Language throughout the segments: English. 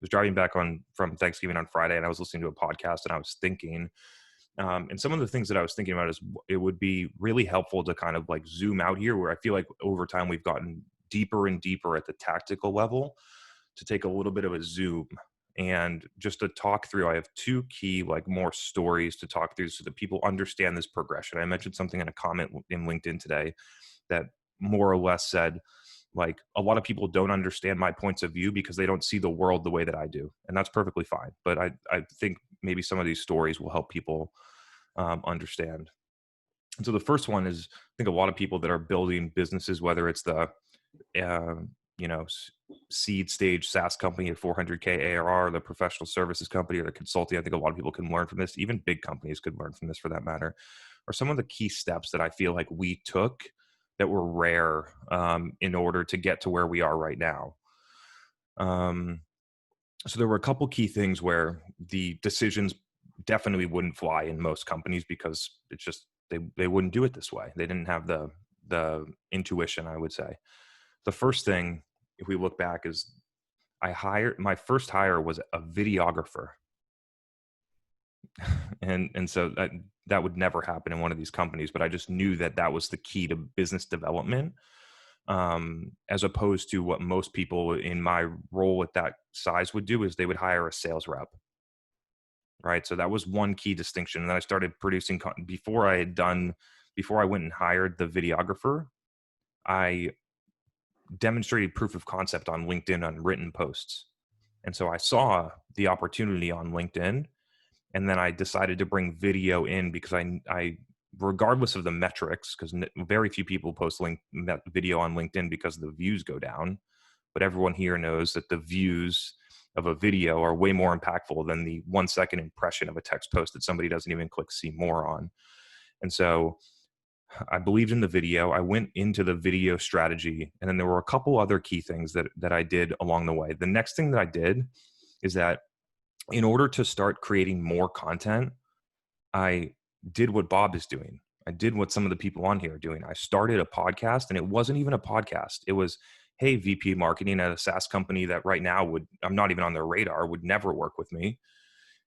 was driving back from Thanksgiving on Friday, and I was listening to a podcast, and I was thinking, and some of the things that I was thinking about is it would be really helpful to kind of like zoom out here, where I feel like over time we've gotten deeper and deeper at the tactical level, to take a little bit of a zoom and just to talk through. I have two key, like, more stories to talk through so that people understand this progression. I mentioned something in a comment in LinkedIn today that more or less said, like, a lot of people don't understand my points of view because they don't see the world the way that I do. And that's perfectly fine. But I think maybe some of these stories will help people understand. And so the first one is, I think a lot of people that are building businesses, whether it's the, uh, seed stage SaaS company at 400K ARR, the professional services company, or the consulting, I think a lot of people can learn from this. Even big companies could learn from this, for that matter, are some of the key steps that I feel like we took that were rare in order to get to where we are right now. So there were a couple key things where the decisions definitely wouldn't fly in most companies because it's just, they wouldn't do it this way. They didn't have the intuition, I would say. The first thing, if we look back, is my first hire was a videographer. and so that would never happen in one of these companies, but I just knew that was the key to business development, as opposed to what most people in my role at that size would do, is they would hire a sales rep. Right. So that was one key distinction. And then I started producing before I went and hired the videographer, I demonstrated proof of concept on LinkedIn on written posts. And so I saw the opportunity on LinkedIn, and then I decided to bring video in because I regardless of the metrics, because very few people post video on LinkedIn because the views go down. But everyone here knows that the views of a video are way more impactful than the 1 second impression of a text post that somebody doesn't even click see more on. And so I believed in the video. I went into the video strategy, and then there were a couple other key things that I did along the way. The next thing that I did is that in order to start creating more content, I did what Bob is doing. I did what some of the people on here are doing. I started a podcast, and it wasn't even a podcast. It was, hey, VP marketing at a SaaS company that right now I'm not even on their radar, would never work with me.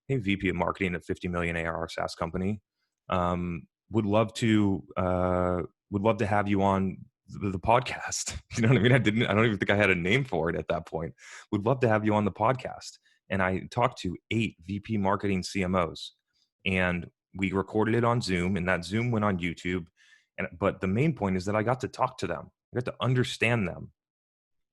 Hey, VP of marketing at 50 million ARR SaaS company. Would love to have you on the podcast. You know what I mean? I don't even think I had a name for it at that point. Would love to have you on the podcast. And I talked to 8 VP marketing CMOs, and we recorded it on Zoom, and that Zoom went on YouTube. But the main point is that I got to talk to them. I got to understand them.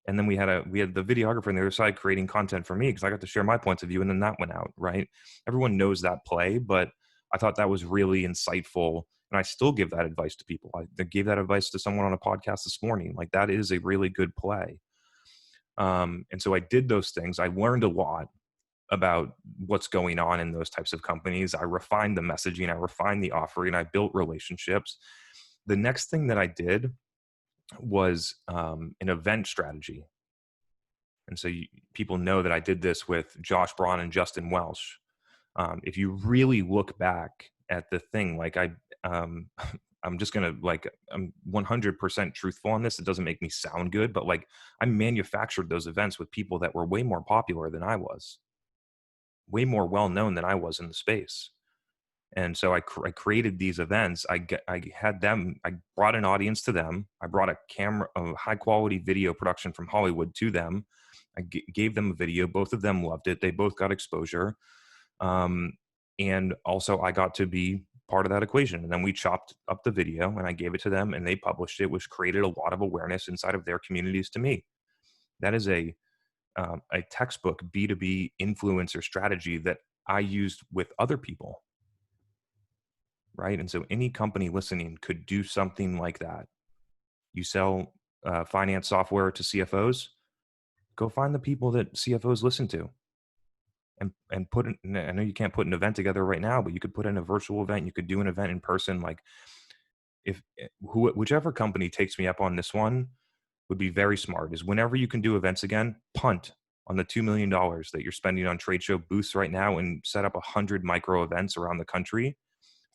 And then we had the videographer on the other side creating content for me, because I got to share my points of view, and then that went out, right? Everyone knows that play, but I thought that was really insightful. And I still give that advice to people. I gave that advice to someone on a podcast this morning. Like, that is a really good play. And so I did those things. I learned a lot about what's going on in those types of companies. I refined the messaging, I refined the offering, I built relationships. The next thing that I did was an event strategy. And so people know that I did this with Josh Braun and Justin Welsh. If you really look back at the thing, like I'm just going to, like, I'm 100% truthful on this. It doesn't make me sound good, but like, I manufactured those events with people that were way more popular than I was, way more well-known than I was in the space. And so I created these events. I had them, I brought an audience to them. I brought a high quality video production from Hollywood to them. I gave them a video. Both of them loved it. They both got exposure. And also I got to be part of that equation. And then we chopped up the video and I gave it to them, and they published it, which created a lot of awareness inside of their communities to me. That is a textbook B2B influencer strategy that I used with other people. Right. And so any company listening could do something like that. You sell finance software to CFOs, go find the people that CFOs listen to and put in, I know you can't put an event together right now, but you could put in a virtual event. You could do an event in person. Like, whichever company takes me up on this one would be very smart, is whenever you can do events again, punt on the $2 million that you're spending on trade show booths right now and set up 100 micro events around the country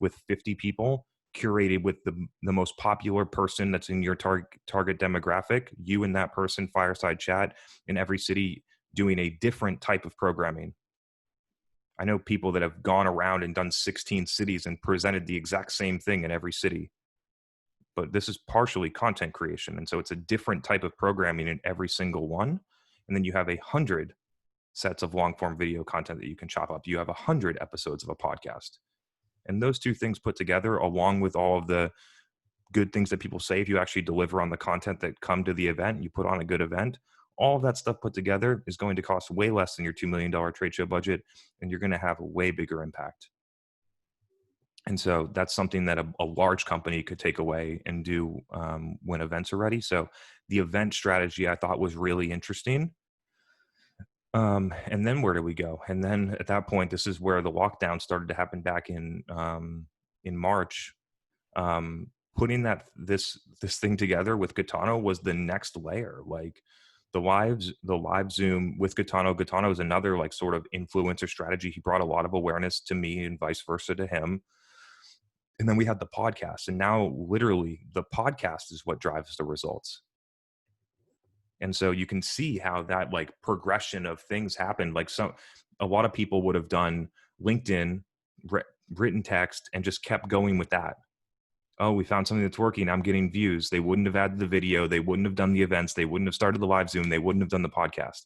with 50 people, curated with the most popular person that's in your target demographic, you and that person, fireside chat in every city, doing a different type of programming. I know people that have gone around and done 16 cities and presented the exact same thing in every city. But this is partially content creation. And so it's a different type of programming in every single one. And then you have 100 sets of long form video content that you can chop up. You have 100 episodes of a podcast. And those two things put together, along with all of the good things that people say, if you actually deliver on the content that come to the event, you put on a good event, all of that stuff put together is going to cost way less than your $2 million trade show budget. And you're going to have a way bigger impact. And so that's something that a large company could take away and do when events are ready. So the event strategy I thought was really interesting. And then where do we go? And then at that point, this is where the lockdown started to happen back in March. Putting this thing together with Gaetano was the next layer. Like the live Zoom with Gaetano. Gaetano is another like sort of influencer strategy. He brought a lot of awareness to me and vice versa to him. And then we had the podcast, and now literally the podcast is what drives the results. And so you can see how that like progression of things happened. Like a lot of people would have done LinkedIn, written text, and just kept going with that. Oh, we found something that's working. I'm getting views. They wouldn't have added the video. They wouldn't have done the events. They wouldn't have started the live Zoom. They wouldn't have done the podcast.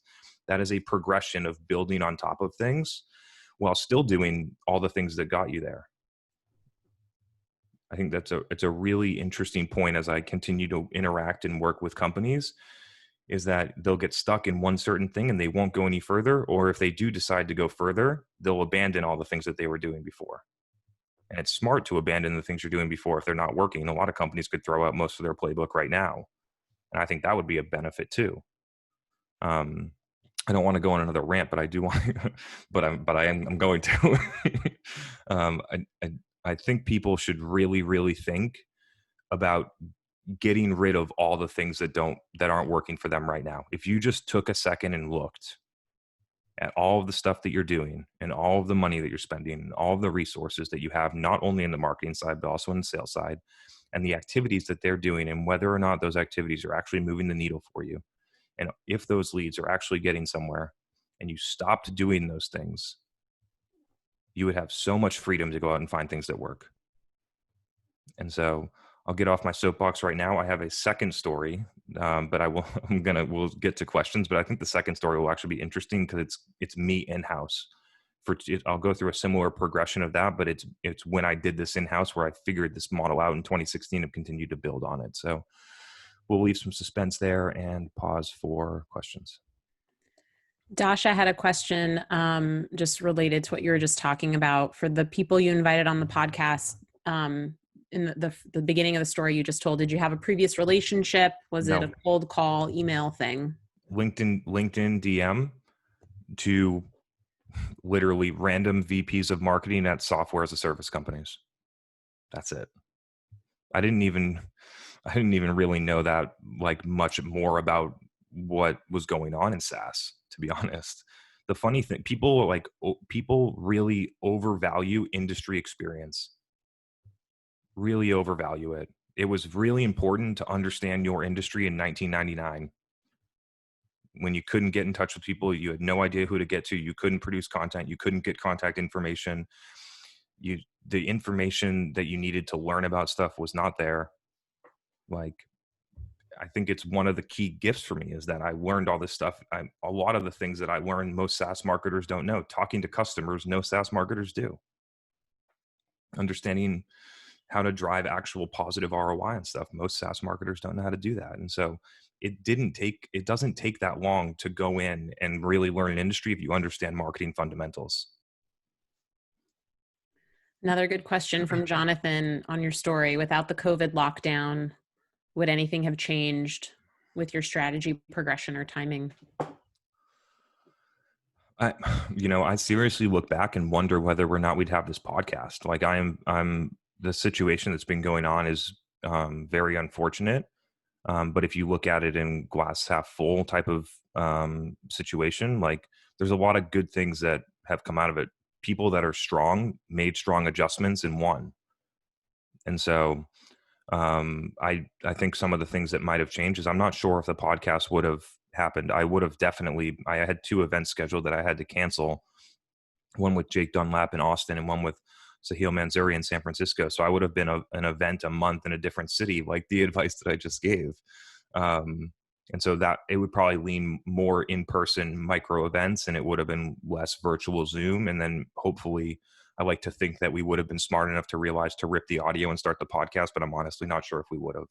That is a progression of building on top of things while still doing all the things that got you there. I think it's a really interesting point as I continue to interact and work with companies, is that they'll get stuck in one certain thing and they won't go any further. Or if they do decide to go further, they'll abandon all the things that they were doing before. And it's smart to abandon the things you're doing before if they're not working. A lot of companies could throw out most of their playbook right now. And I think that would be a benefit too. I don't want to go on another rant, but I do want to, but I'm going to. I think people should really, really think about getting rid of all the things that aren't working for them right now. If you just took a second and looked at all of the stuff that you're doing and all of the money that you're spending and all of the resources that you have, not only in the marketing side, but also in the sales side, and the activities that they're doing and whether or not those activities are actually moving the needle for you. And if those leads are actually getting somewhere and you stopped doing those things, you would have so much freedom to go out and find things that work. And so I'll get off my soapbox right now. I have a second story, but we'll get to questions, but I think the second story will actually be interesting because it's me in-house. I'll go through a similar progression of that, but it's when I did this in-house where I figured this model out in 2016 and continued to build on it. So we'll leave some suspense there and pause for questions. Dasha had a question just related to what you were just talking about. For the people you invited on the podcast, in the beginning of the story you just told, did you have a previous relationship? Was it a cold call, email thing? LinkedIn DM to literally random VPs of marketing at software as a service companies. That's it. I didn't even really know that like much more about what was going on in SaaS, to be honest. The funny thing, people really overvalue industry experience. Really overvalue it. It was really important to understand your industry in 1999. When you couldn't get in touch with people, you had no idea who to get to, you couldn't produce content, you couldn't get contact information. The information that you needed to learn about stuff was not there. Like, I think it's one of the key gifts for me is that I learned all this stuff. A lot of the things that I learned, most SaaS marketers don't know. Talking to customers, no SaaS marketers do. Understanding how to drive actual positive ROI and stuff, most SaaS marketers don't know how to do that. And so it doesn't take that long to go in and really learn an industry if you understand marketing fundamentals. Another good question from Jonathan on your story. Without the COVID lockdown, would anything have changed with your strategy, progression, or timing? I seriously look back and wonder whether or not we'd have this podcast. Like the situation that's been going on is very unfortunate. But if you look at it in glass half full type of situation, like there's a lot of good things that have come out of it. People that are strong made strong adjustments and won. And so I think some of the things that might have changed is I'm not sure if the podcast would have happened, I would have definitely, I had 2 events scheduled that I had to cancel, one with Jake Dunlap in Austin and one with Sahil Mansouri in San Francisco. So I would have been an event a month in a different city, like the advice that I just gave. And so that it would probably lean more in-person micro events, and it would have been less virtual Zoom. And then hopefully, I like to think that we would have been smart enough to realize to rip the audio and start the podcast, but I'm honestly not sure if we would have.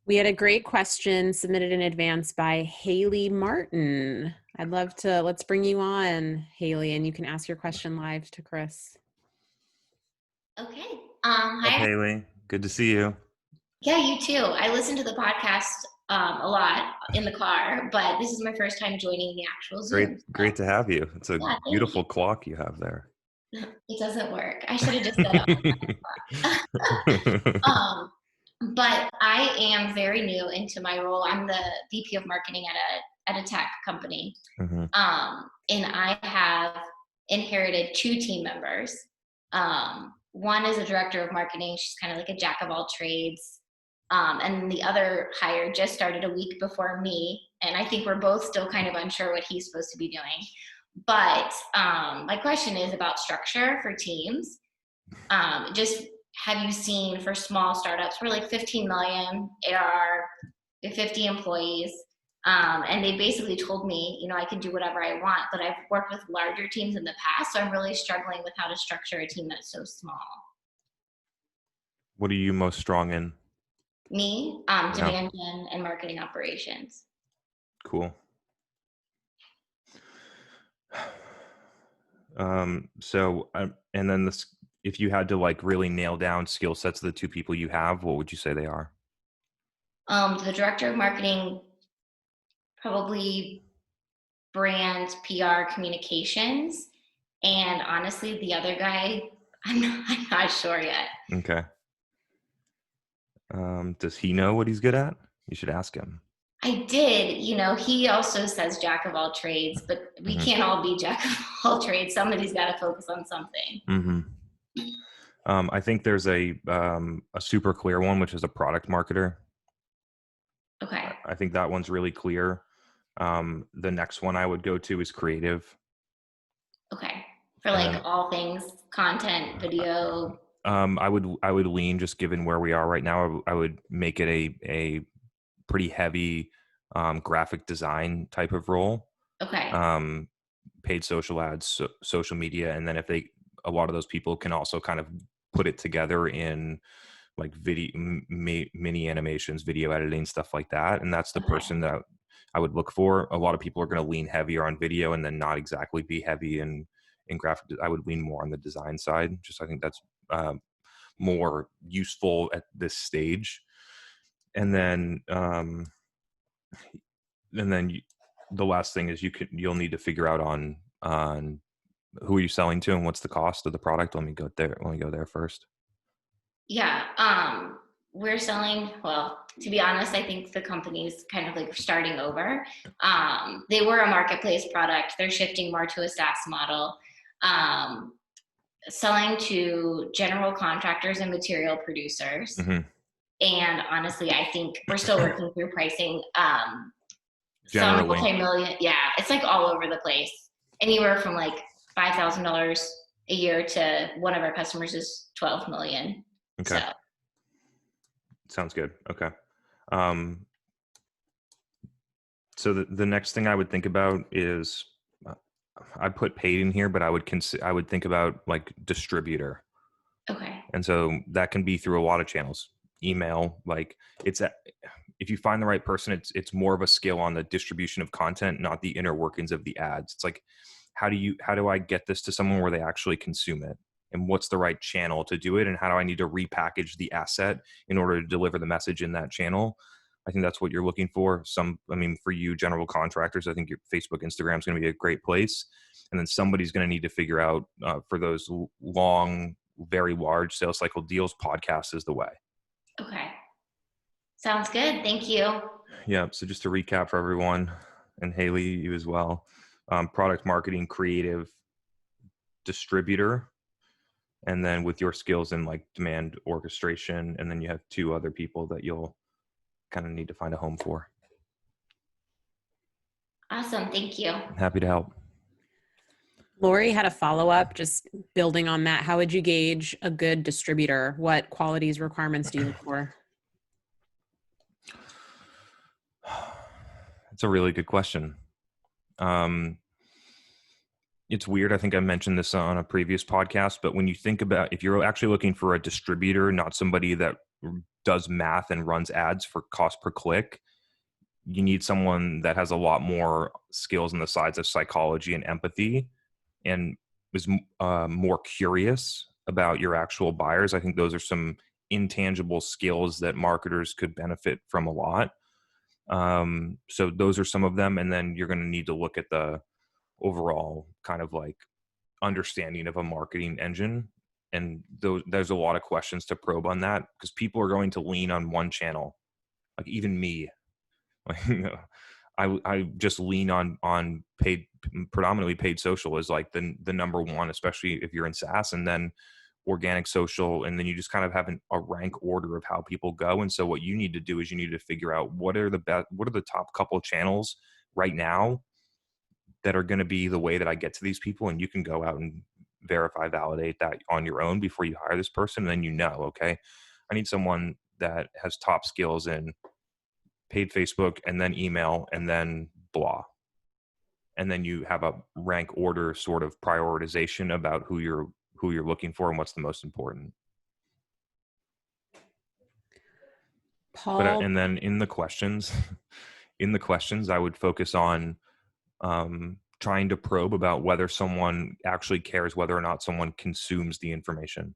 We had a great question submitted in advance by Haley Martin. Let's bring you on, Haley, and you can ask your question live to Chris. Okay. Hi, Haley. Good to see you. Yeah, you too. I listen to the podcast a lot in the car, but this is my first time joining the actual Zoom. Great to have you. It's a beautiful clock you have there. It doesn't work. I should have just set up. But I am very new into my role. I'm the VP of marketing at a tech company. Mm-hmm. And I have inherited 2 team members. One is a director of marketing. She's kind of like a jack of all trades. And the other hire just started a week before me. And I think we're both still kind of unsure what he's supposed to be doing. But my question is about structure for teams. Just have you seen for small startups, we're like 15 million ARR, 50 employees. And they basically told me, I can do whatever I want, but I've worked with larger teams in the past. So I'm really struggling with how to structure a team that's so small. What are you most strong in? Me, demand gen and marketing operations. Cool. And then if you had to like really nail down skill sets of the 2 people you have, what would you say they are? The director of marketing, probably brand, PR, communications. And honestly, the other guy, I'm not sure yet. Okay. Does he know what he's good at? You should ask him. I did. He also says jack of all trades, but we can't all be jack of all trades. Somebody's got to focus on something. Mm-hmm. I think there's a super clear one, which is a product marketer. Okay. I think that one's really clear. The next one I would go to is creative. Okay. For like all things, content, video. I would lean, just given where we are right now, I would make it a pretty heavy graphic design type of role. Okay. Paid social ads, social media, and then if a lot of those people can also kind of put it together in like video, mini animations, video editing, stuff like that. And that's the person that I would look for. A lot of people are going to lean heavier on video and then not exactly be heavy in graphic. I would lean more on the design side. I think that's more useful at this stage. And then the last thing is you'll need to figure out on who are you selling to and what's the cost of the product. Let me go there first. Yeah. We're selling, well, to be honest, I think the company's kind of like starting over. They were a marketplace product. They're shifting more to a SaaS model. Selling to general contractors and material producers. Mm-hmm. And honestly, I think we're still working through pricing. Some multi-million, it's like all over the place. Anywhere from like $5,000 a year to one of our customers is $12 million. Okay. Sounds good. Okay. So the next thing I would think about is, I put paid in here, but I would think about like distributor. Okay. And so that can be through a lot of channels. Email, like if you find the right person, it's more of a skill on the distribution of content, not the inner workings of the ads. It's like, how do I get this to someone where they actually consume it? And what's the right channel to do it? And how do I need to repackage the asset in order to deliver the message in that channel? I think that's what you're looking for. For you general contractors, I think your Facebook, Instagram is going to be a great place. And then somebody's going to need to figure out for those long, very large sales cycle deals, podcast is the way. Okay. Sounds good. Thank you. Yeah. So just to recap for everyone, and Haley, you as well, product marketing, creative, distributor, and then with your skills in like demand orchestration, and then you have 2 other people that you'll kind of need to find a home for. Awesome. Thank you. Happy to help. Lori had a follow-up, just building on that. How would you gauge a good distributor? What qualities, requirements do you look for? It's a really good question. It's weird. I think I mentioned this on a previous podcast, but when you think about, if you're actually looking for a distributor, not somebody that does math and runs ads for cost per click, you need someone that has a lot more skills on the sides of psychology and empathy, and is more curious about your actual buyers. I think those are some intangible skills that marketers could benefit from a lot. So those are some of them. And then you're going to need to look at the overall kind of like understanding of a marketing engine. And there's a lot of questions to probe on that, because people are going to lean on one channel. Like even me, I just lean on paid, predominantly paid social is like the number one, especially if you're in SaaS, and then organic social. And then you just kind of have a rank order of how people go. And so what you need to do is you need to figure out what are the top couple of channels right now that are going to be the way that I get to these people. And you can go out and verify, validate that on your own before you hire this person. And then, okay, I need someone that has top skills in paid Facebook and then email and then blah. And then you have a rank order sort of prioritization about who you're looking for and what's the most important. Paul. But and then in the questions, I would focus on trying to probe about whether someone actually cares whether or not someone consumes the information.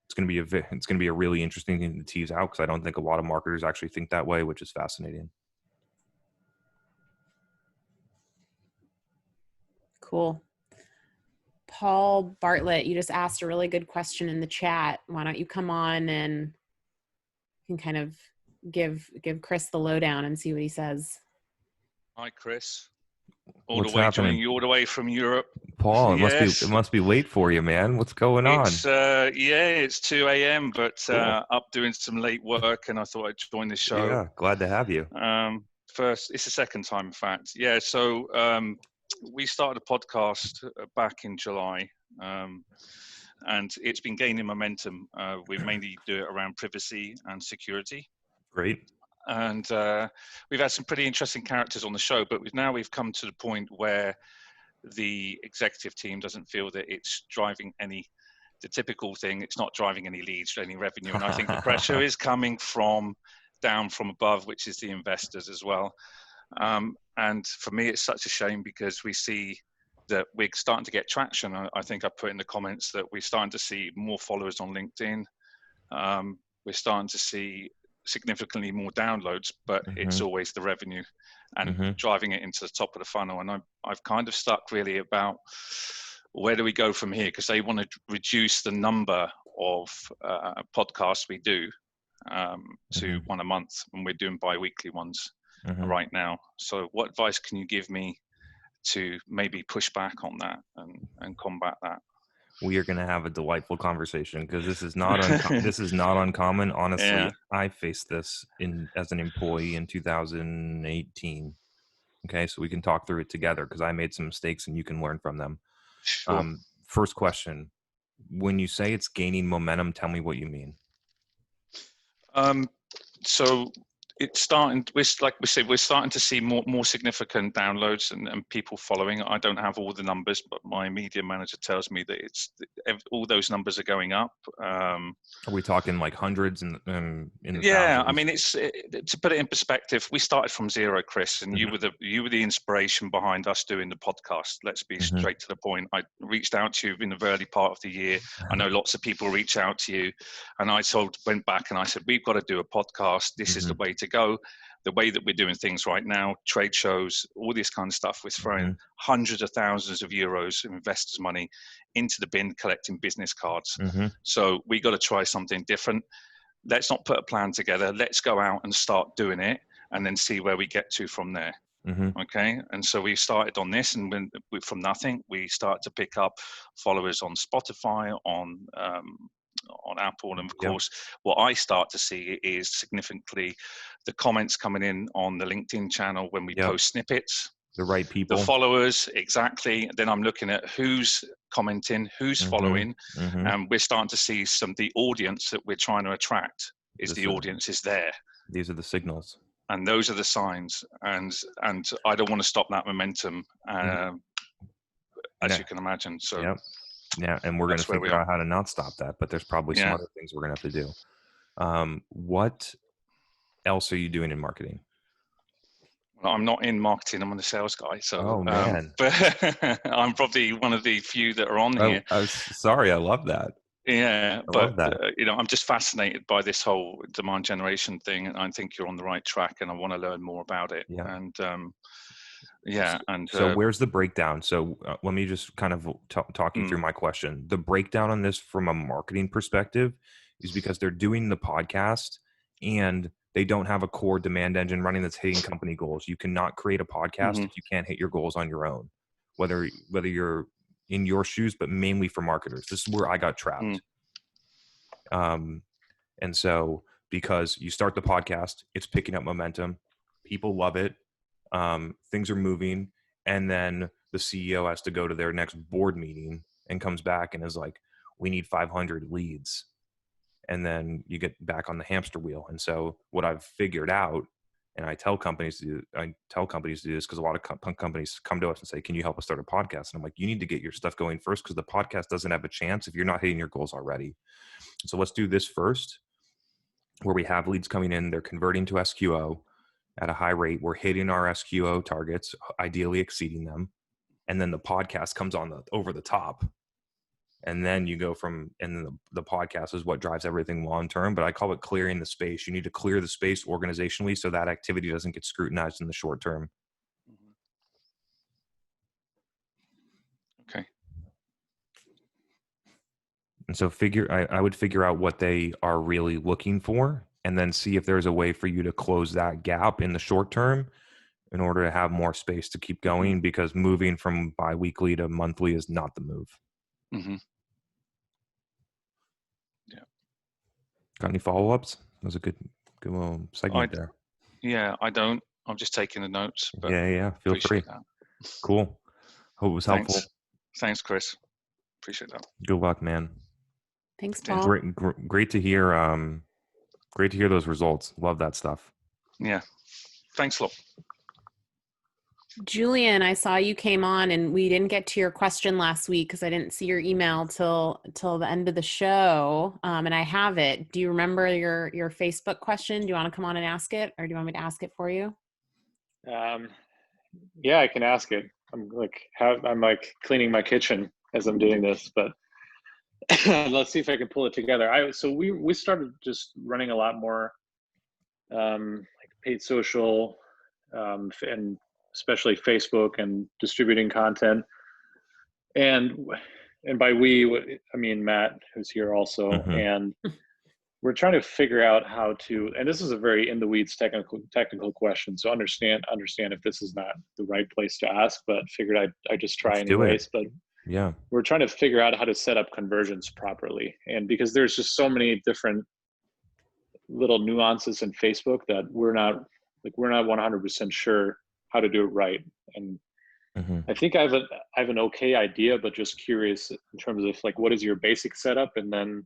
It's going to be a really interesting thing to tease out, because I don't think a lot of marketers actually think that way, which is fascinating. Cool. Paul Bartlett, you just asked a really good question in the chat. Why don't you come on and you can kind of give Chris the lowdown and see what he says. Hi, Chris. What's happening? Joining you all the way from Europe. Paul, Yes. it must be late for you, man. What's going on? It's 2 a.m., but Cool. Up doing some late work, and I thought I'd join the show. Yeah, glad to have you. First, it's the second time, in fact. Yeah, so we started a podcast back in July, and it's been gaining momentum. We mainly do it around privacy and security. Great. And we've had some pretty interesting characters on the show, but we've come to the point where the executive team doesn't feel that it's driving the typical thing, it's not driving any leads or any revenue. And I think the pressure is coming down from above, which is the investors as well. And for me, it's such a shame, because we see that we're starting to get traction. I think I put in the comments that we're starting to see more followers on LinkedIn. We're starting to see significantly more downloads, but it's always the revenue and driving it into the top of the funnel. And I've kind of stuck really about where do we go from here, because they want to reduce the number of podcasts we do to one a month, and we're doing bi-weekly ones right now. So what advice can you give me to maybe push back on that and combat that? We are going to have a delightful conversation, because this is not uncommon. Honestly, yeah. I faced this as an employee in 2018. Okay, so we can talk through it together, because I made some mistakes and you can learn from them. Sure. First question: when you say it's gaining momentum, tell me what you mean. So it's starting. Like we said, we're starting to see more significant downloads and people following. I don't have all the numbers, but my media manager tells me that all those numbers are going up. Are we talking like hundreds and in the yeah, thousands? I mean, to put it in perspective, we started from zero, Chris, and you were the inspiration behind us doing the podcast. Let's be straight to the point. I reached out to you in the early part of the year. I know lots of people reach out to you, and I went back and I said, we've got to do a podcast. This is the way to go. The way that we're doing things right now, trade shows, all this kind of stuff, we're throwing hundreds of thousands of euros of investors' money into the bin, collecting business cards. So we got to try something different. Let's not put a plan together. Let's go out and start doing it, and then see where we get to from there. Okay. And so we started on this, and from nothing, we started to pick up followers on Spotify, on Apple. And of Yep. course, what I start to see is significantly the comments coming in on the LinkedIn channel when we Yep. post snippets. The right The people. followers, exactly. Then I'm looking at who's commenting, who's following, and we're starting to see the audience that we're trying to attract the audience is there. These are the signals. And those are the signs. And I don't want to stop that momentum, as you can imagine. So yep. Yeah, and we're going to figure out how to not stop that, but there's probably some other things we're going to have to do. What else are you doing in marketing? Well, I'm not in marketing. I'm the sales guy. So, oh man, but I'm probably one of the few that are on here. I was sorry. I love that. Yeah, I love that. I'm just fascinated by this whole demand generation thing, and I think you're on the right track, and I want to learn more about it. Yeah. And so where's the breakdown? So let me just kind of talk you through my question. The breakdown on this from a marketing perspective is because they're doing the podcast and they don't have a core demand engine running that's hitting company goals. You cannot create a podcast if you can't hit your goals on your own, whether you're in your shoes, but mainly for marketers. This is where I got trapped. And so because you start the podcast, it's picking up momentum. People love it. Things are moving. And then the CEO has to go to their next board meeting and comes back and is like, we need 500 leads. And then you get back on the hamster wheel. And so what I've figured out, and I tell companies to do this because a lot of companies come to us and say, can you help us start a podcast? And I'm like, you need to get your stuff going first because the podcast doesn't have a chance if you're not hitting your goals already. So let's do this first, where we have leads coming in, they're converting to SQO at a high rate. We're hitting our SQO targets, ideally exceeding them. And then the podcast comes on over the top. And then you go the podcast is what drives everything long-term, but I call it clearing the space. You need to clear the space organizationally so that activity doesn't get scrutinized in the short term. Okay. And so I would figure out what they are really looking for and then see if there's a way for you to close that gap in the short term in order to have more space to keep going, because moving from biweekly to monthly is not the move. Yeah. Got any follow-ups? That was a good little segment there. Yeah, I don't. I'm just taking the notes. But yeah. Feel free. That. Cool. Hope it was helpful. Thanks, Chris. Appreciate that. Good luck, man. Thanks, Paul. Great to hear. Great to hear those results. Love that stuff. Yeah. Thanks a lot. Julian, I saw you came on and we didn't get to your question last week because I didn't see your email till the end of the show. And I have it. Do you remember your Facebook question? Do you want to come on and ask it, or do you want me to ask it for you? Yeah, I can ask it. I'm like cleaning my kitchen as I'm doing this, but let's see if I can pull it together. So we started just running a lot more like paid social and especially Facebook, and distributing content. And by we, I mean Matt, who's here also. And we're trying to figure out how to, and this is a very in the weeds technical question. So understand if this is not the right place to ask, but figured I'd just try anyways. But yeah, we're trying to figure out how to set up conversions properly. And because there's just so many different little nuances in Facebook that we're not 100% sure how to do it right. And I think I have an okay idea, but just curious in terms of like, what is your basic setup? And then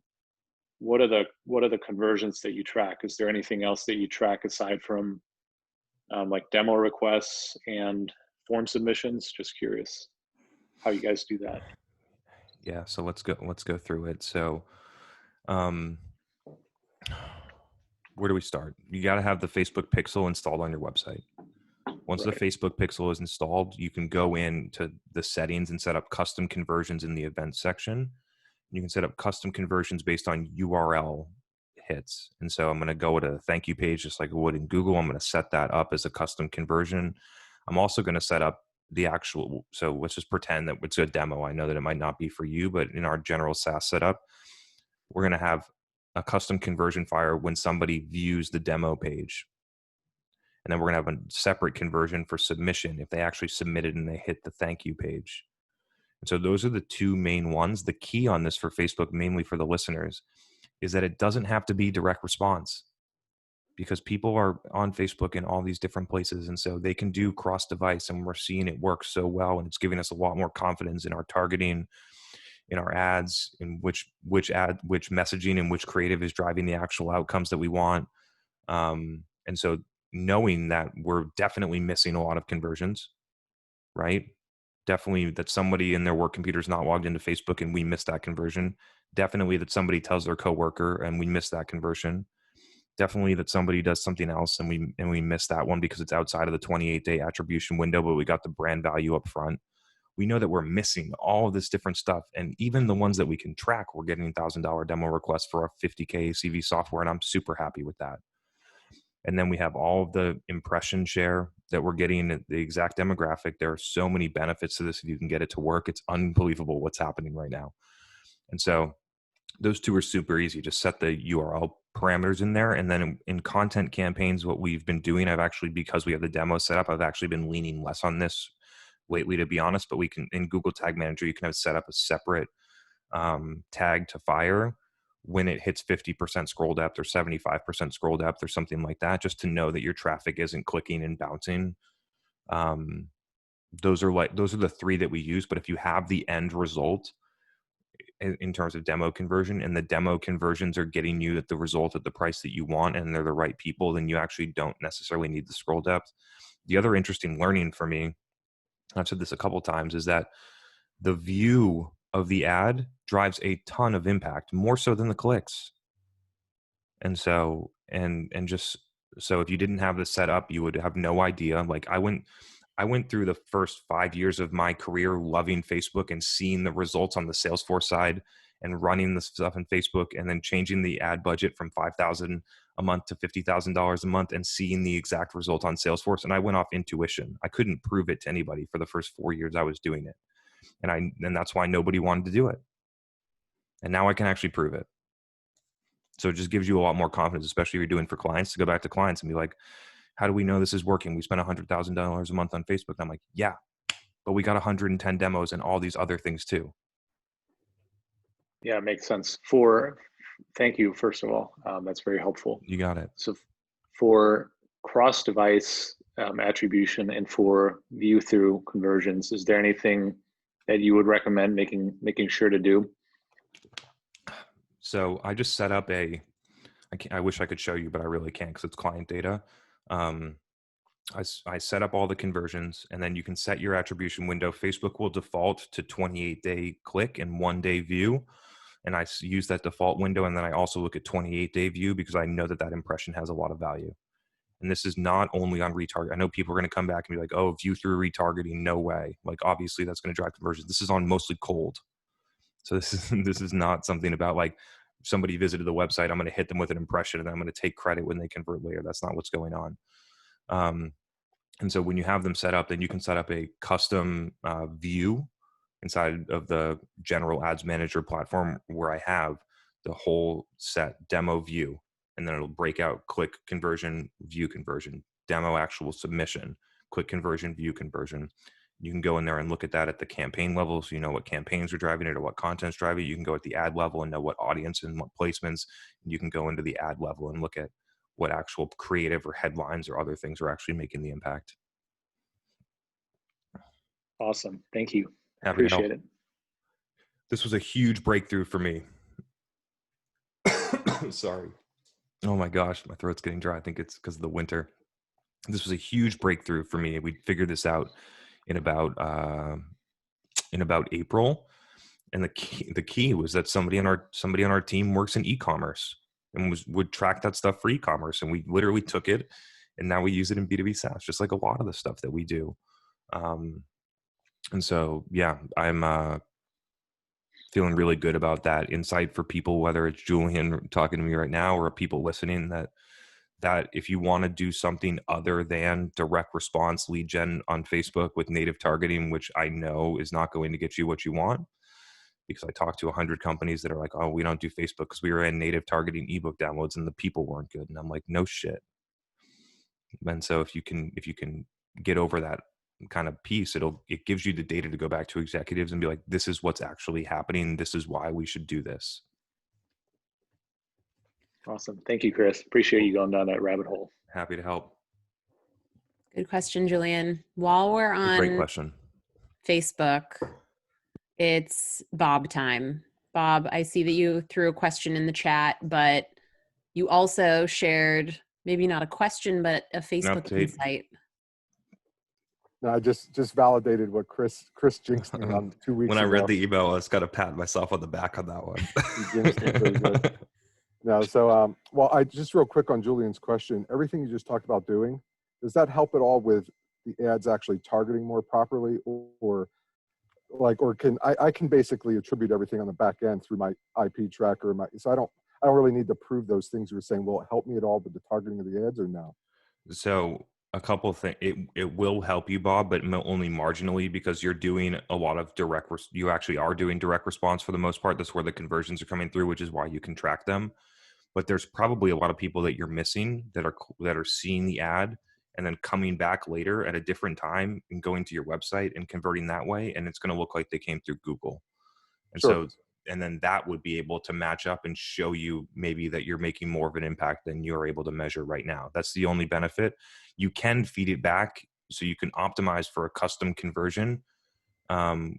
what are the conversions that you track? Is there anything else that you track aside from like demo requests and form submissions? Just curious how you guys do that. Yeah. So let's go through it. So, where do we start? You got to have the Facebook pixel installed on your website. Once the Facebook pixel is installed, you can go into the settings and set up custom conversions in the events section. You can set up custom conversions based on URL hits. And so I'm going to go to a thank you page, just like I would in Google. I'm going to set that up as a custom conversion. I'm also going to set up the actual, so let's just pretend that it's a demo. I know that it might not be for you, but in our general SaaS setup, we're going to have a custom conversion fire when somebody views the demo page. And then we're going to have a separate conversion for submission if they actually submitted and they hit the thank you page. And so those are the two main ones. The key on this for Facebook, mainly for the listeners, is that it doesn't have to be direct response, because people are on Facebook in all these different places. And so they can do cross device, and we're seeing it work so well. And it's giving us a lot more confidence in our targeting, in our ads, in which messaging and which creative is driving the actual outcomes that we want. And so knowing that we're definitely missing a lot of conversions, right? Definitely that somebody in their work computer is not logged into Facebook and we missed that conversion. Definitely that somebody tells their coworker and we missed that conversion. Definitely that somebody does something else and we missed that one because it's outside of the 28-day attribution window, but we got the brand value up front. We know that we're missing all of this different stuff. And even the ones that we can track, we're getting $1,000 demo requests for our 50K ACV software. And I'm super happy with that. And then we have all of the impression share that we're getting, the exact demographic. There are so many benefits to this. If you can get it to work, it's unbelievable what's happening right now. And so those two are super easy. Just set the URL parameters in there. And then in content campaigns, what we've been doing, because we have the demo set up, I've actually been leaning less on this lately, to be honest, but we can, in Google Tag Manager, you can have set up a separate tag to fire when it hits 50% scroll depth or 75% scroll depth or something like that, just to know that your traffic isn't clicking and bouncing. Those are the three that we use. But if you have the end result in terms of demo conversion, and the demo conversions are getting you at the result at the price that you want, and they're the right people, then you actually don't necessarily need the scroll depth. The other interesting learning for me, I've said this a couple of times, is that the view of the ad drives a ton of impact, more so than the clicks. And so, so if you didn't have this set up, you would have no idea. Like I went through the first 5 years of my career loving Facebook and seeing the results on the Salesforce side and running the stuff in Facebook, and then changing the ad budget from $5,000 a month to $50,000 a month and seeing the exact result on Salesforce. And I went off intuition. I couldn't prove it to anybody for the first 4 years I was doing it. And that's why nobody wanted to do it. And now I can actually prove it. So it just gives you a lot more confidence, especially if you're doing for clients, to go back to clients and be like, how do we know this is working? We spent $100,000 a month on Facebook. And I'm like, yeah, but we got 110 demos and all these other things too. Yeah, it makes sense. Thank you, first of all. That's very helpful. You got it. So for cross-device attribution and for view-through conversions, is there anything that you would recommend making sure to do? So I just set up I wish I could show you, but I really can't because it's client data. I set up all the conversions, and then you can set your attribution window. Facebook will default to 28-day click and 1-day view. And I use that default window. And then I also look at 28-day view because I know that impression has a lot of value. And this is not only on retarget. I know people are going to come back and be like, oh, view through retargeting. No way. Like, obviously that's going to drive conversions. This is on mostly cold. So this is not something about like somebody visited the website, I'm going to hit them with an impression and I'm going to take credit when they convert later. That's not what's going on. And so when you have them set up, then you can set up a custom view inside of the general ads manager platform, where I have the whole set demo view, and then it'll break out click conversion, view conversion, demo actual submission, quick conversion, view conversion. You can go in there and look at that at the campaign level. So you know what campaigns are driving it or what content's driving it. You can go at the ad level and know what audience and what placements. And you can go into the ad level and look at what actual creative or headlines or other things are actually making the impact. Awesome. Thank you. Happy Appreciate it. This was a huge breakthrough for me. Sorry. Oh my gosh, my throat's getting dry. I think it's because of the winter. This was a huge breakthrough for me. We figured this out in about April, and the key was that somebody on our team works in e-commerce and would track that stuff for e-commerce, and we literally took it and now we use it in B2B SaaS, just like a lot of the stuff that we do. And so yeah, I'm feeling really good about that insight for people, whether it's Julian talking to me right now or people listening, that if you want to do something other than direct response lead gen on Facebook with native targeting, which I know is not going to get you what you want, because I talked to 100 companies that are like, oh, we don't do Facebook because we were in native targeting ebook downloads and the people weren't good. And I'm like, no shit. And so if you can get over that kind of piece, it gives you the data to go back to executives and be like, this is what's actually happening. This is why we should do this. Awesome. Thank you, Chris. Appreciate you going down that rabbit hole. Happy to help. Good question, Julian. While we're Great on question. Facebook, it's Bob time. Bob, I see that you threw a question in the chat, but you also shared maybe not a question, but a Facebook insight. No, I just validated what Chris jinxed me on 2 weeks ago. When I read the email, I was got to pat myself on the back on that one. He jinxed me pretty good. No, so well, I just real quick on Julian's question. Everything you just talked about doing, does that help at all with the ads actually targeting more properly, or can I can basically attribute everything on the back end through my IP tracker, so I don't really need to prove those things you were saying. Will it help me at all with the targeting of the ads or no? So a couple of things, it will help you, Bob, but only marginally, because you're doing a lot of you actually are doing direct response for the most part. That's where the conversions are coming through, which is why you can track them. But there's probably a lot of people that you're missing that are seeing the ad and then coming back later at a different time and going to your website and converting that way. And it's going to look like they came through Google. And sure. And then that would be able to match up and show you maybe that you're making more of an impact than you're able to measure right now. That's the only benefit. You can feed it back, so you can optimize for a custom conversion,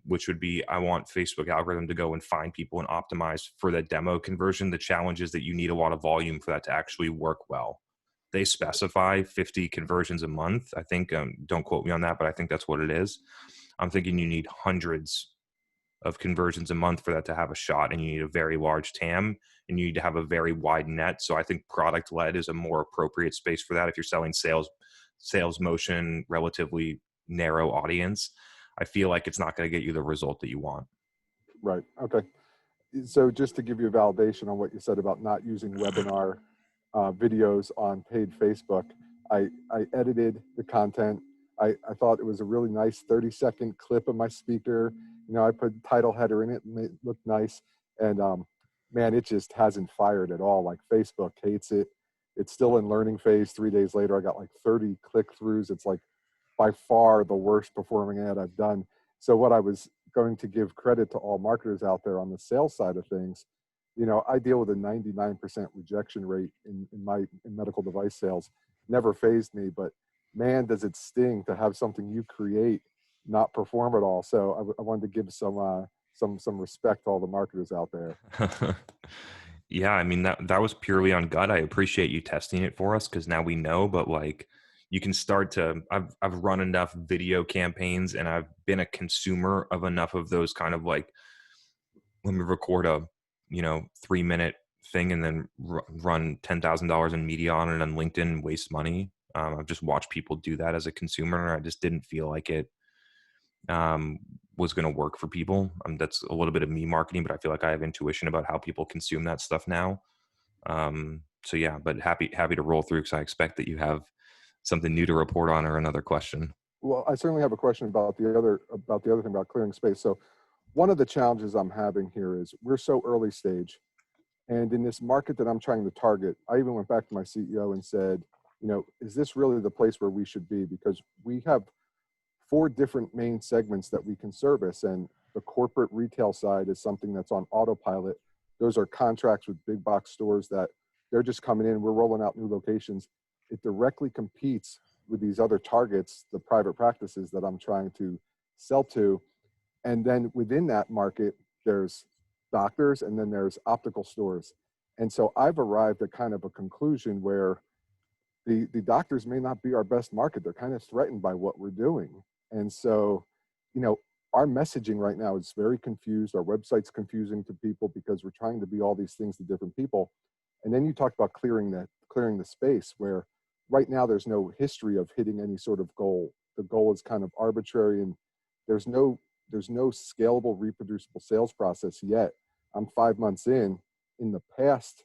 which would be, I want Facebook algorithm to go and find people and optimize for that demo conversion. The challenge is that you need a lot of volume for that to actually work well. They specify 50 conversions a month. I think, don't quote me on that, but I think that's what it is. I'm thinking you need hundreds of conversions a month for that to have a shot, and you need a very large TAM, and you need to have a very wide net. So I think product led is a more appropriate space for that. If you're selling sales motion, relatively narrow audience, I feel like it's not going to get you the result that you want. Right. Okay. So just to give you a validation on what you said about not using webinar videos on paid Facebook, I edited the content. I thought it was a really nice 30-second clip of my speaker. I put title header in it and it looked nice. And man, it just hasn't fired at all. Like, Facebook hates it. It's still in learning phase. 3 days later, I got like 30 click-throughs. It's like by far the worst performing ad I've done. So what I was going to give credit to all marketers out there on the sales side of things, I deal with a 99% rejection rate in medical device sales. Never fazed me, but man, does it sting to have something you create not perform at all. So I wanted to give some respect to all the marketers out there. Yeah, I mean, that was purely on gut. I appreciate you testing it for us, because now we know. But like, you can start to, I've run enough video campaigns, and I've been a consumer of enough of those kind of like, let me record a 3-minute thing and then run $10,000 in media on it on LinkedIn and waste money. I've just watched people do that as a consumer. I just didn't feel like it was going to work for people. That's a little bit of me marketing, but I feel like I have intuition about how people consume that stuff now. So yeah, but happy to roll through, because I expect that you have something new to report on or another question. Well, I certainly have a question about the other thing about clearing space. So one of the challenges I'm having here is we're so early stage, and in this market that I'm trying to target, I even went back to my CEO and said, is this really the place where we should be? Because we have 4 different main segments that we can service, and the corporate retail side is something that's on autopilot. Those are contracts with big box stores that they're just coming in. We're rolling out new locations. It directly competes with these other targets, the private practices that I'm trying to sell to. And then within that market, there's doctors, and then there's optical stores. And so I've arrived at kind of a conclusion where the doctors may not be our best market. They're kind of threatened by what we're doing. And so, our messaging right now is very confused. Our website's confusing to people because we're trying to be all these things to different people. And then you talked about clearing the space, where right now there's no history of hitting any sort of goal. The goal is kind of arbitrary, and there's no scalable, reproducible sales process yet. I'm 5 months in. In the past,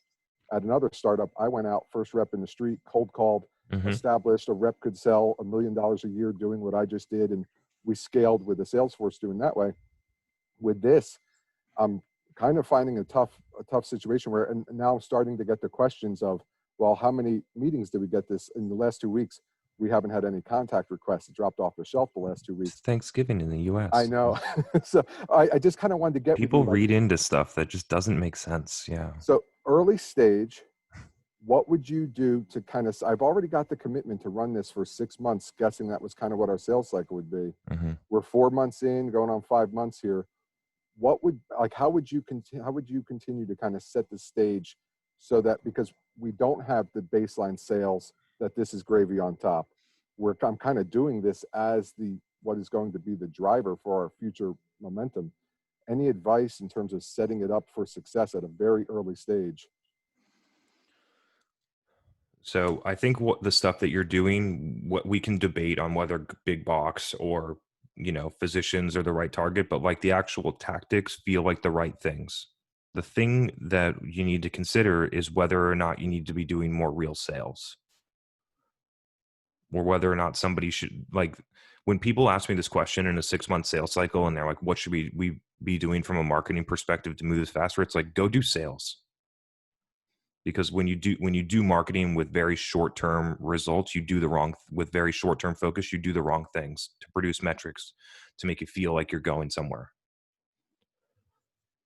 at another startup, I went out, first rep in the street, cold called, established a rep could sell $1 million a year doing what I just did. And we scaled with the sales force doing that way. With this, I'm kind of finding a tough situation where, and now I'm starting to get the questions of, well, how many meetings did we get this in the last 2 weeks? We haven't had any contact requests. It dropped off the shelf the last 2 weeks. It's Thanksgiving in the US. I know. So I just kind of wanted to get people read into stuff that just doesn't make sense. Yeah. So early stage, what would you do to kind of, I've already got the commitment to run this for 6 months, guessing that was kind of what our sales cycle would be. Mm-hmm. We're 4 months in, going on 5 months here. What would, like, how would you continue to kind of set the stage so that, because we don't have the baseline sales, that this is gravy on top, where I'm kind of doing this as what is going to be the driver for our future momentum. Any advice in terms of setting it up for success at a very early stage? So I think what the stuff that you're doing, what we can debate on whether big box or, physicians are the right target, but like the actual tactics feel like the right things. The thing that you need to consider is whether or not you need to be doing more real sales, or whether or not somebody should, like, when people ask me this question in a 6-month sales cycle and they're like, what should we be doing from a marketing perspective to move this faster? It's like, go do sales. Because when you do marketing with very short-term results, with very short-term focus, you do the wrong things to produce metrics to make you feel like you're going somewhere.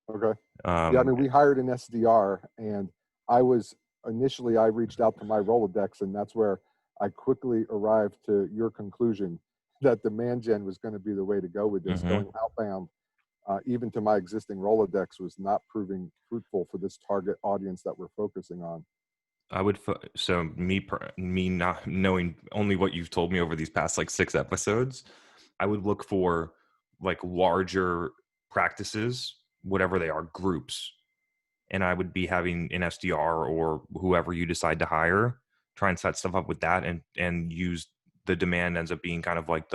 Okay. Yeah, I mean, we hired an SDR, and I reached out to my Rolodex, and that's where I quickly arrived to your conclusion that demand gen was going to be the way to go with this. Mm-hmm. Going outbound, even to my existing Rolodex, was not proving fruitful for this target audience that we're focusing on. I would, so me not knowing only what you've told me over these past like 6 episodes, I would look for like larger practices, whatever they are, groups. And I would be having an SDR or whoever you decide to hire, try and set stuff up with that, and use the demand ends up being kind of like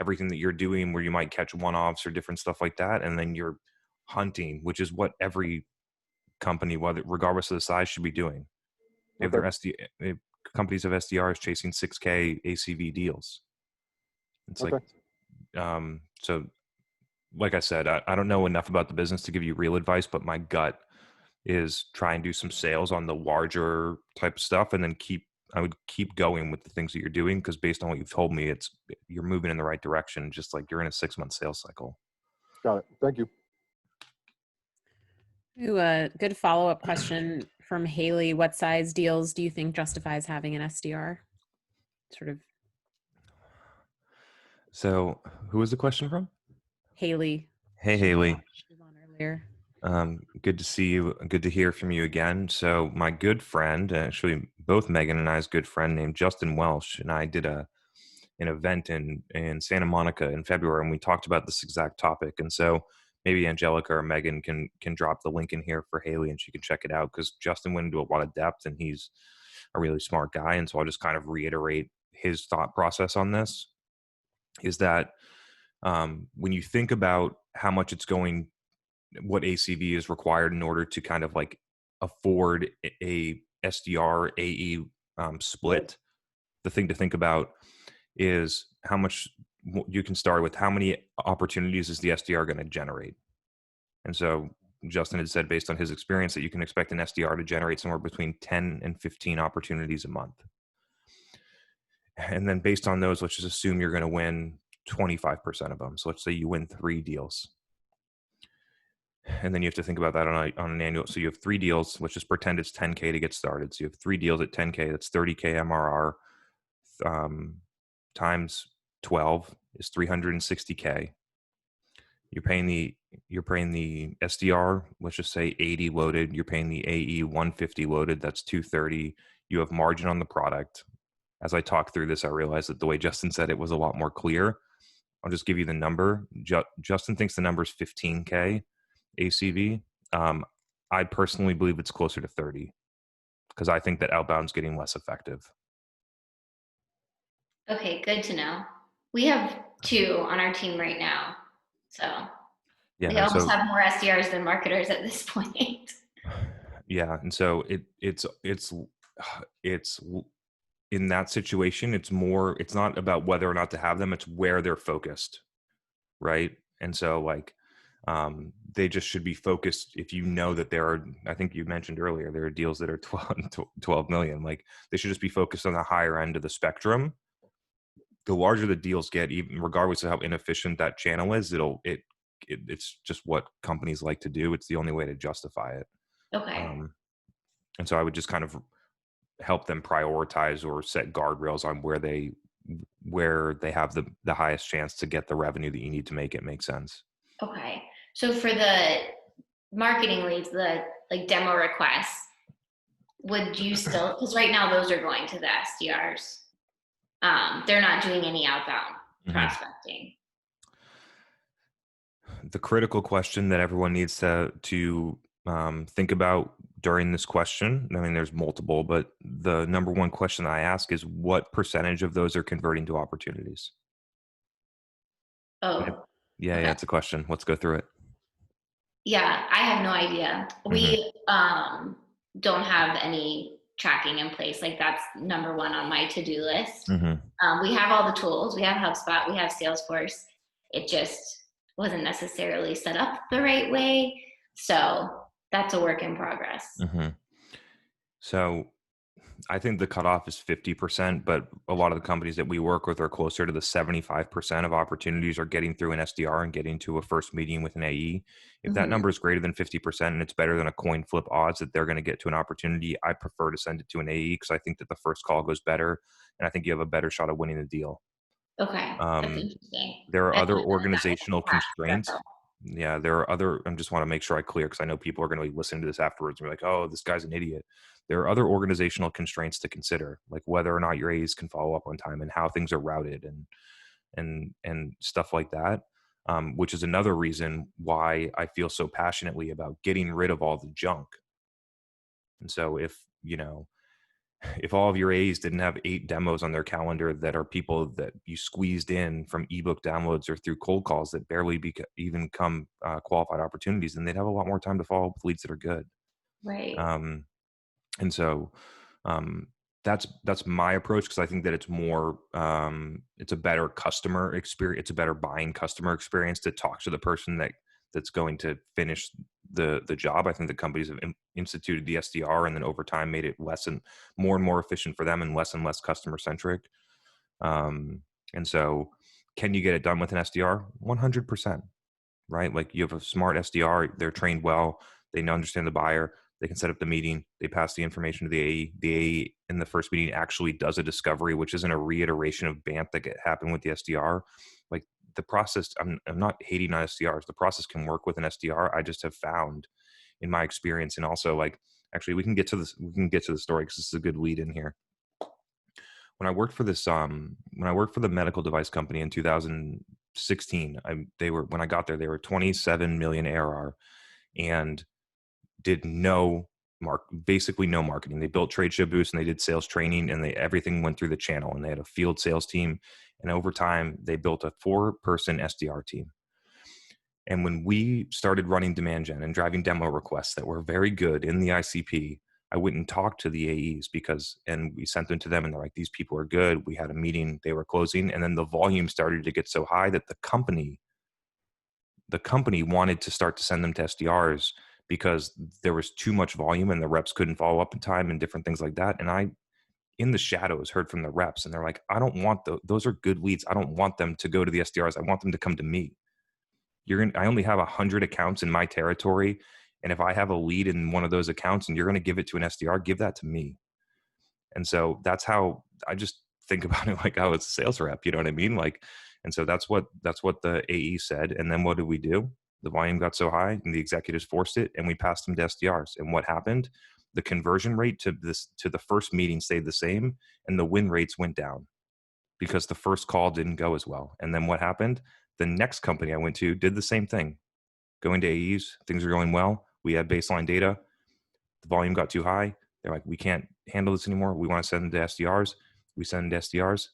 everything that you're doing, where you might catch one-offs or different stuff like that. And then you're hunting, which is what every company, regardless of the size, should be doing. If they're companies of SDRs chasing 6K ACV deals. It's like, so like I said, I don't know enough about the business to give you real advice, but my gut is try and do some sales on the larger type of stuff, and then I would keep going with the things that you're doing, because based on what you've told me, you're moving in the right direction, just like you're in a 6-month sales cycle. Got it. Thank you. Ooh, a good follow-up question from Haley. What size deals do you think justifies having an SDR? Sort of. So who was the question from? Haley. Hey, Haley. She was on earlier. Good to see you. Good to hear from you again. So my good friend, actually both Megan and I's good friend named Justin Welsh, and I did an event in Santa Monica in February, and we talked about this exact topic. And so maybe Angelica or Megan can drop the link in here for Haley, and she can check it out, because Justin went into a lot of depth, and he's a really smart guy. And so I'll just kind of reiterate his thought process on this, is that when you think about how much what ACV is required in order to kind of like afford a SDR AE split, the thing to think about is how much you can start with. How many opportunities is the SDR going to generate? And so Justin had said, based on his experience, that you can expect an SDR to generate somewhere between 10 and 15 opportunities a month. And then based on those, let's just assume you're going to win 25% of them. So let's say you win 3 deals. And then you have to think about that on an annual. So you have 3 deals. Let's just pretend it's 10K to get started. So you have 3 deals at 10K. That's 30K MRR. Times 12 is 360K. You're paying the SDR, let's just say 80 loaded. You're paying the AE 150 loaded. That's 230. You have margin on the product. As I talked through this, I realized that the way Justin said it was a lot more clear. I'll just give you the number. Justin thinks the number is 15K ACV. I personally believe it's closer to 30, because I think that outbound's getting less effective. Okay, good to know. We have 2 on our team right now. So yeah, we almost have more SDRs than marketers at this point. Yeah. And so it's in that situation, it's not about whether or not to have them, it's where they're focused. Right. And so like, they just should be focused. If you know that I think you mentioned earlier, there are deals that are 12 million, like they should just be focused on the higher end of the spectrum. The larger the deals get, even regardless of how inefficient that channel is, it's just what companies like to do. It's the only way to justify it. Okay. And so I would just kind of help them prioritize or set guardrails on where they have the highest chance to get the revenue that you need to make it make sense. Okay. So for the marketing leads, the like demo requests, would you still, because right now those are going to the SDRs. They're not doing any outbound prospecting. The critical question that everyone needs to think about during this question, I mean, there's multiple, but the number one question I ask is, what percentage of those are converting to opportunities? Oh. Yeah, Okay. yeah, it's a question. Let's go through it. Yeah, I have no idea. We don't have any tracking in place. Like, that's number one on my to-do list. We have all the tools. We have HubSpot. We have Salesforce. It just wasn't necessarily set up the right way. So that's a work in progress. So I think the cutoff is 50%, but a lot of the companies that we work with are closer to the 75% of opportunities are getting through an SDR and getting to a first meeting with an AE. If that number is greater than 50% and it's better than a coin flip odds that they're going to get to an opportunity, I prefer to send it to an AE because I think that the first call goes better and I think you have a better shot of winning the deal. Okay, that's interesting. There are other organizational constraints. Yeah, there are other, I just want to make sure I clear because I know people are going to be listening to this afterwards and be like, oh, this guy's an idiot. There are other organizational constraints to consider, like whether or not your A's can follow up on time and how things are routed and stuff like that, which is another reason why I feel so passionately about getting rid of all the junk. And so if all of your A's didn't have 8 demos on their calendar that are people that you squeezed in from ebook downloads or through cold calls that barely even come qualified opportunities, then they'd have a lot more time to follow up with leads that are good. Right. And so that's my approach, because I think that it's more, it's a better customer experience. It's a better buying customer experience to talk to the person that's going to finish the job. I think the companies have instituted the SDR and then over time made it more and more efficient for them and less customer centric. And so can you get it done with an SDR? 100%, right? Like, you have a smart SDR, they're trained well, they understand the buyer, they can set up the meeting, they pass the information to the AE. The AE in the first meeting actually does a discovery, which isn't a reiteration of BANT that happened with the SDR. Like, the process, I'm not hating on SDRs. The process can work with an SDR. I just have found in my experience, and also, like, actually we can get to this, the story because this is a good lead in here. When I worked for the medical device company in 2016, when I got there, they were 27 million ARR and did basically no marketing. They built trade show booths and they did sales training, and everything went through the channel, and they had a field sales team. And over time, they built a 4-person SDR team. And when we started running demand gen and driving demo requests that were very good in the ICP, I went and talked to the AEs and we sent them to them, and they're like, these people are good. We had a meeting, they were closing. And then the volume started to get so high that the company wanted to start to send them to SDRs because there was too much volume and the reps couldn't follow up in time and different things like that. And I, in the shadows, heard from the reps, and they're like, I don't want those are good leads. I don't want them to go to the SDRs. I want them to come to me. I only have 100 accounts in my territory. And if I have a lead in one of those accounts and you're going to give it to an SDR, give that to me. And so that's how I just think about it, like, oh, it's a sales rep, you know what I mean? Like, and so that's what the AE said. And then what did we do? The volume got so high and the executives forced it, and we passed them to SDRs. And what happened? The conversion rate to the first meeting stayed the same, and the win rates went down because the first call didn't go as well. And then what happened? The next company I went to did the same thing. Going to AEs, things are going well. We had baseline data. The volume got too high. They're like, we can't handle this anymore. We want to send them to SDRs. We send them to SDRs.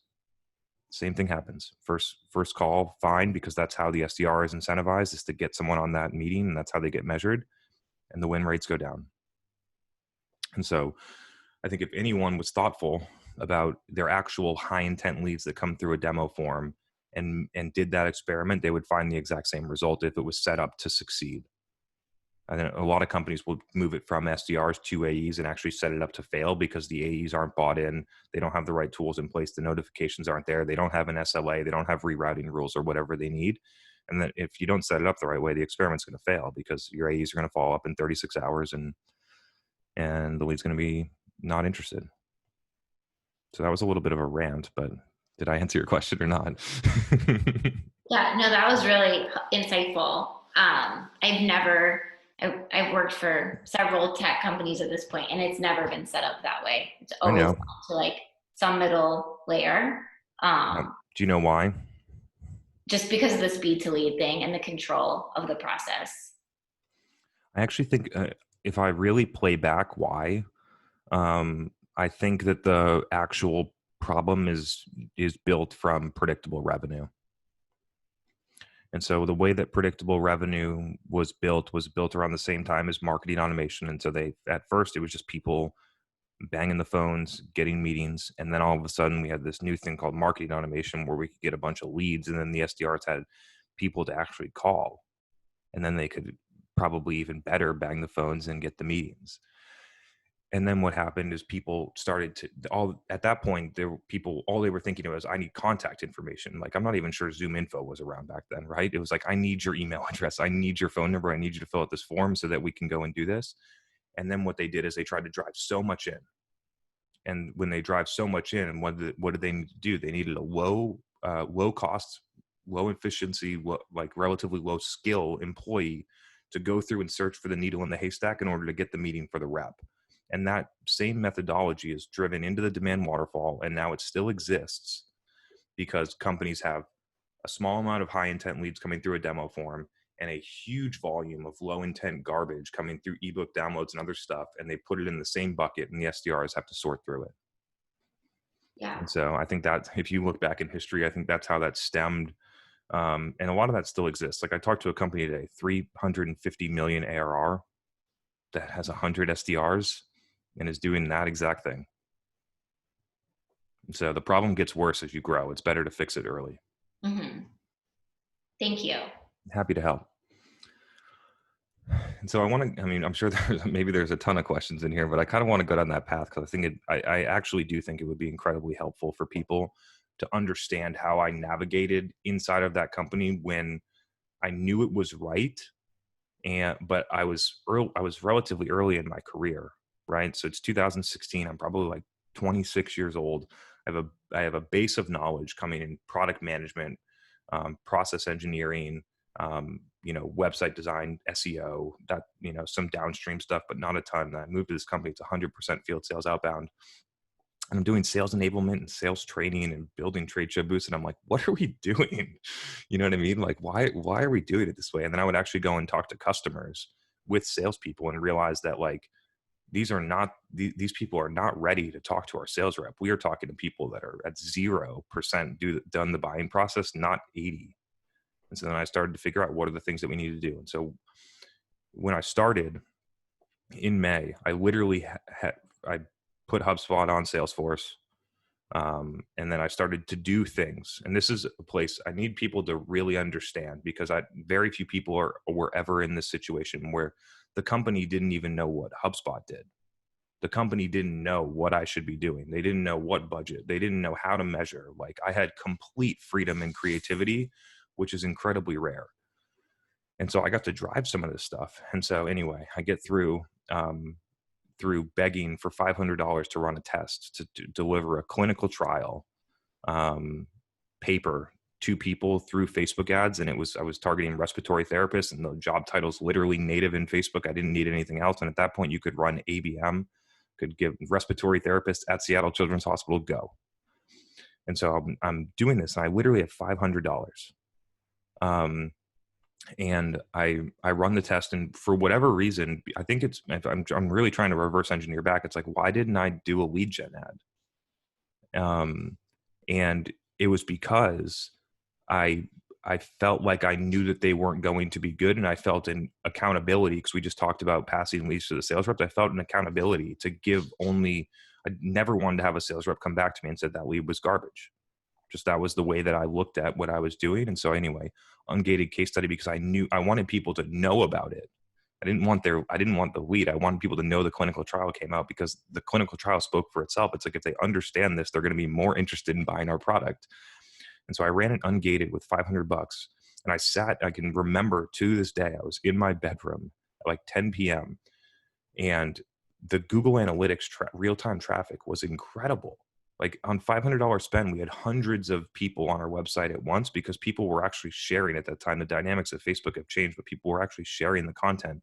Same thing happens. First call, fine, because that's how the SDR is incentivized, is to get someone on that meeting, and that's how they get measured. And the win rates go down. And so I think if anyone was thoughtful about their actual high intent leads that come through a demo form and did that experiment, they would find the exact same result if it was set up to succeed. And then a lot of companies will move it from SDRs to AEs and actually set it up to fail because the AEs aren't bought in. They don't have the right tools in place. The notifications aren't there. They don't have an SLA. They don't have rerouting rules or whatever they need. And then if you don't set it up the right way, the experiment's going to fail because your AEs are going to follow up in 36 hours and the lead's going to be not interested. So that was a little bit of a rant, but did I answer your question or not? Yeah, no, that was really insightful. I've worked for several tech companies at this point, and it's never been set up that way. It's I always know. gone to like some middle layer. Do you know why? Just because of the speed to lead thing and the control of the process. I actually think if I really play back why, I think that the actual problem is built from predictable revenue. And so the way that predictable revenue was built around the same time as marketing automation. And so at first it was just people banging the phones, getting meetings. And then all of a sudden we had this new thing called marketing automation where we could get a bunch of leads. And then the SDRs had people to actually call. And then they could probably even better bang the phones and get the meetings. And then what happened is people started to at that point, there were people, all they were thinking of was, I need contact information. Like, I'm not even sure Zoom info was around back then, right? It was like, I need your email address. I need your phone number. I need you to fill out this form so that we can go and do this. And then what they did is they tried to drive so much in. And when they drive so much in, what did they need to do? They needed a low cost, low efficiency, like relatively low skill employee to go through and search for the needle in the haystack in order to get the meeting for the rep. And that same methodology is driven into the demand waterfall. And now it still exists because companies have a small amount of high intent leads coming through a demo form and a huge volume of low intent garbage coming through ebook downloads and other stuff. And they put it in the same bucket and the SDRs have to sort through it. Yeah. And so I think that if you look back in history, I think that's how that stemmed. And a lot of that still exists. Like I talked to a company today, 350 million ARR that has 100 SDRs and is doing that exact thing. So the problem gets worse as you grow. It's better to fix it early. Mm-hmm. Thank you. Happy to help. And so I'm sure there's a ton of questions in here, but I kind of want to go down that path because I think I actually do think it would be incredibly helpful for people to understand how I navigated inside of that company when I knew it was right. But I was relatively early in my career, right? So it's 2016. I'm probably like 26 years old. I have a base of knowledge coming in product management, process engineering, website design, SEO, that, some downstream stuff, but not a ton. I moved to this company. It's 100% field sales outbound. And I'm doing sales enablement and sales training and building trade show booths. And I'm like, what are we doing? You know what I mean? Like, why are we doing it this way? And then I would actually go and talk to customers with salespeople and realize that like, these people are not ready to talk to our sales rep. We are talking to people that are at 0% done the buying process, not 80. And so then I started to figure out what are the things that we need to do. And so when I started in May, I literally I put HubSpot on Salesforce. And then I started to do things. And this is a place I need people to really understand because very few people were ever in this situation where the company didn't even know what HubSpot did. The company didn't know what I should be doing. They didn't know what budget. They didn't know how to measure. Like I had complete freedom and creativity, which is incredibly rare. And so I got to drive some of this stuff. And so anyway, I get through begging for $500 to run a test to deliver a clinical trial paper to people through Facebook ads. And I was targeting respiratory therapists and the job title's literally native in Facebook. I didn't need anything else. And at that point you could run ABM, could give respiratory therapists at Seattle Children's Hospital go. And so I'm doing this and I literally have $500. And I run the test, and for whatever reason, I think I'm really trying to reverse engineer back. It's like, why didn't I do a lead gen ad? And it was because I felt like I knew that they weren't going to be good, and I felt an accountability because we just talked about passing leads to the sales reps. I felt an accountability to give only. I never wanted to have a sales rep come back to me and said that lead was garbage. Just that was the way that I looked at what I was doing. And so anyway, ungated case study because I wanted people to know about it. I didn't want the lead. I wanted people to know the clinical trial came out because the clinical trial spoke for itself. It's like, if they understand this, they're going to be more interested in buying our product. And so I ran it ungated with $500. And I can remember to this day, I was in my bedroom at like 10 PM and the Google Analytics real-time traffic was incredible. Like on $500 spend, we had hundreds of people on our website at once because people were actually sharing at that time. The dynamics of Facebook have changed, but people were actually sharing the content.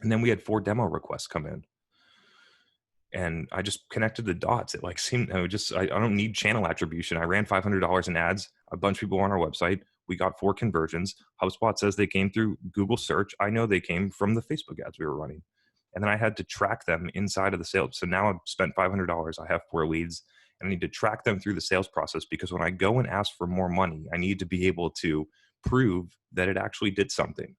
And then we had 4 demo requests come in. And I just connected the dots. It like seemed, I don't need channel attribution. I ran $500 in ads, a bunch of people on our website. We got 4 conversions. HubSpot says they came through Google search. I know they came from the Facebook ads we were running. And then I had to track them inside of the sales. So now I've spent $500. I have 4 leads and I need to track them through the sales process, because when I go and ask for more money, I need to be able to prove that it actually did something.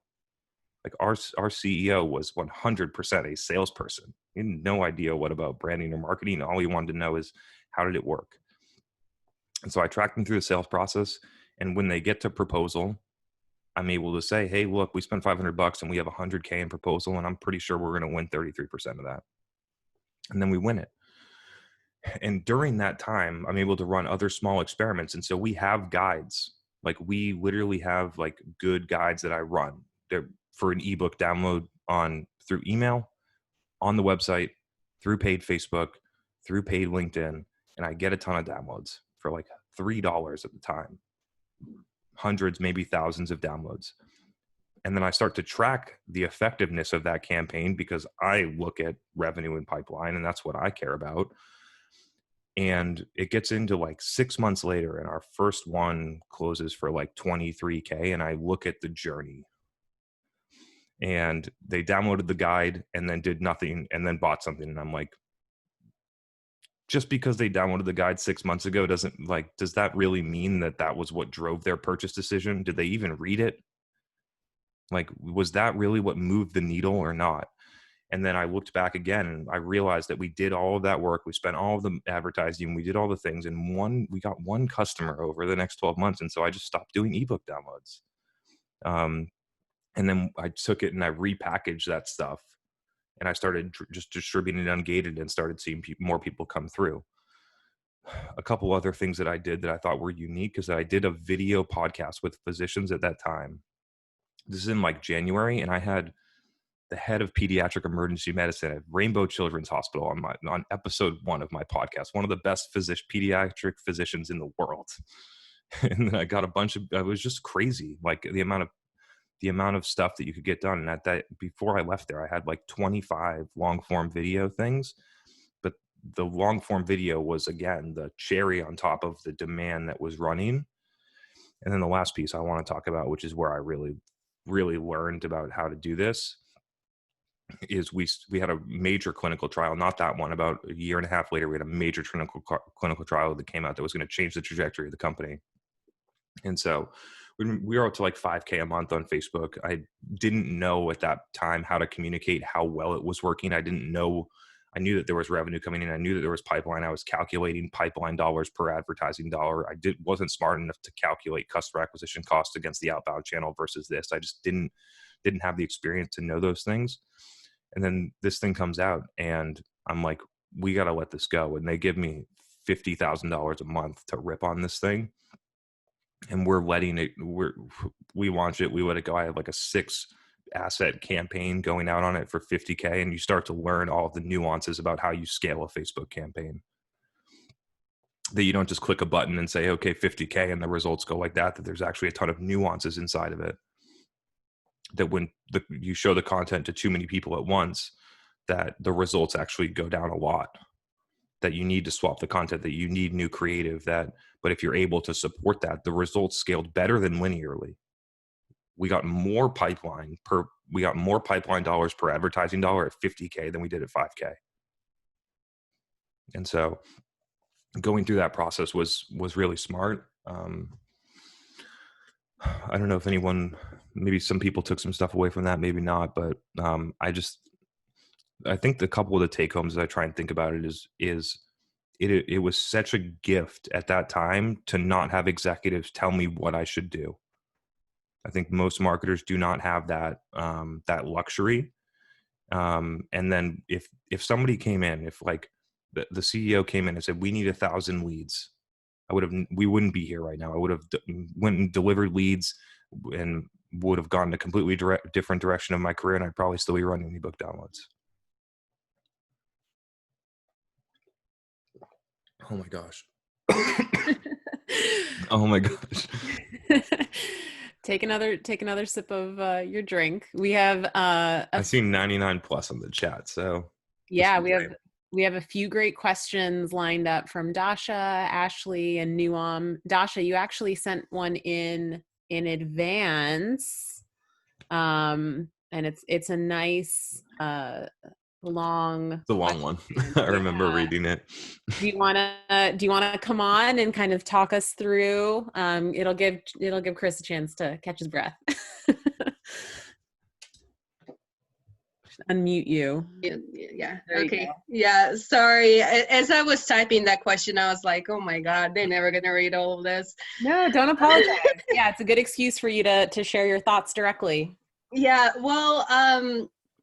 Like our CEO was 100% a salesperson. He had no idea what about branding or marketing. All he wanted to know is, how did it work? And so I tracked them through the sales process. And when they get to proposal, I'm able to say, hey, look, we spent $500 and we have $100K in proposal, and I'm pretty sure we're going to win 33% of that. And then we win it. And during that time, I'm able to run other small experiments. And so we have guides. Like we literally have like good guides that I run. They're for an ebook download through email, on the website, through paid Facebook, through paid LinkedIn, and I get a ton of downloads for like $3 at the time. Hundreds, maybe thousands of downloads. And then I start to track the effectiveness of that campaign, because I look at revenue and pipeline, and that's what I care about. And it gets into like 6 months later, and our first one closes for like 23K, and I look at the journey. And they downloaded the guide and then did nothing and then bought something. And I'm like, just because they downloaded the guide 6 months ago does that really mean that that was what drove their purchase decision? Did they even read it? Like, was that really what moved the needle or not? And then I looked back again and I realized that we did all of that work. We spent all of the advertising. We did all the things. And we got 1 customer over the next 12 months. And so I just stopped doing ebook downloads. And then I took it and I repackaged that stuff, and I started just distributing it ungated and started seeing more people come through. A couple other things that I did that I thought were unique is that I did a video podcast with physicians at that time. This is in like January, and I had the head of pediatric emergency medicine at Rainbow Children's Hospital on episode 1 of my podcast, one of the best pediatric physicians in the world. And then I got it was just crazy, like the amount of stuff that you could get done. And before I left there, I had like 25 long form video things, but the long form video was, again, the cherry on top of the demand that was running. And then the last piece I want to talk about, which is where I really, really learned about how to do this, is we had a major clinical trial, not that one, about a year and a half later, we had a major clinical trial that came out that was going to change the trajectory of the company. And so we were up to like 5K a month on Facebook. I didn't know at that time how to communicate how well it was working. I knew that there was revenue coming in. I knew that there was pipeline. I was calculating pipeline dollars per advertising dollar. Wasn't smart enough to calculate customer acquisition cost against the outbound channel versus this. I just didn't have the experience to know those things. And then this thing comes out and I'm like, we got to let this go. And they give me $50,000 a month to rip on this thing. And we're letting it, we launch it, we let it go. I have like a 6 asset campaign going out on it for $50K. And you start to learn all of the nuances about how you scale a Facebook campaign. That you don't just click a button and say, okay, $50K, and the results go like that, that there's actually a ton of nuances inside of it. That when you show the content to too many people at once, that the results actually go down a lot. That you need to swap the content, that you need new creative, but if you're able to support that, the results scaled better than linearly. We got more pipeline dollars per advertising dollar at $50K than we did at $5K. And so going through that process was really smart. I don't know if maybe some people took some stuff away from that, maybe not, but I think the couple of the take homes as I try and think about it is it was such a gift at that time to not have executives tell me what I should do. I think most marketers do not have that luxury. And then if somebody came in, if like the CEO came in and said, we need 1,000 leads, we wouldn't be here right now. I would have went and delivered leads and would have gone in a completely different direction of my career. And I'd probably still be running ebook downloads. Oh my gosh. Oh my gosh. Take another sip of your drink. We have I see 99 plus on the chat, so yeah, we have a few great questions lined up from Dasha, Ashley, and Nuam. Dasha, you actually sent one in advance, and it's a nice long. it's a long one. I remember reading it. Do you want to come on and kind of talk us through? It'll give Chris a chance to catch his breath. Unmute you. Yeah. There you Okay. go. Yeah. Sorry. As I was typing that question, I was like, oh my God, they're never going to read all of this. No, don't apologize. Yeah, it's a good excuse for you to share your thoughts directly. Yeah. Well,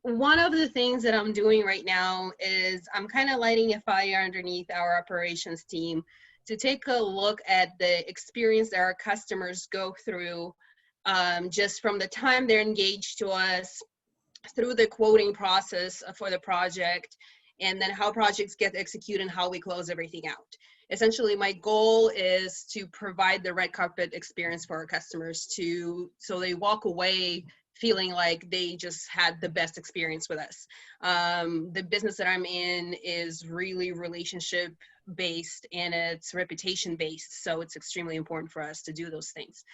one of the things that I'm doing right now is I'm kind of lighting a fire underneath our operations team to take a look at the experience that our customers go through, just from the time they're engaged to us, through the quoting process for the project, and then how projects get executed and how we close everything out. Essentially, my goal is to provide the red carpet experience for our customers so they walk away feeling like they just had the best experience with us. The business that I'm in is really relationship based and it's reputation based. So it's extremely important for us to do those things.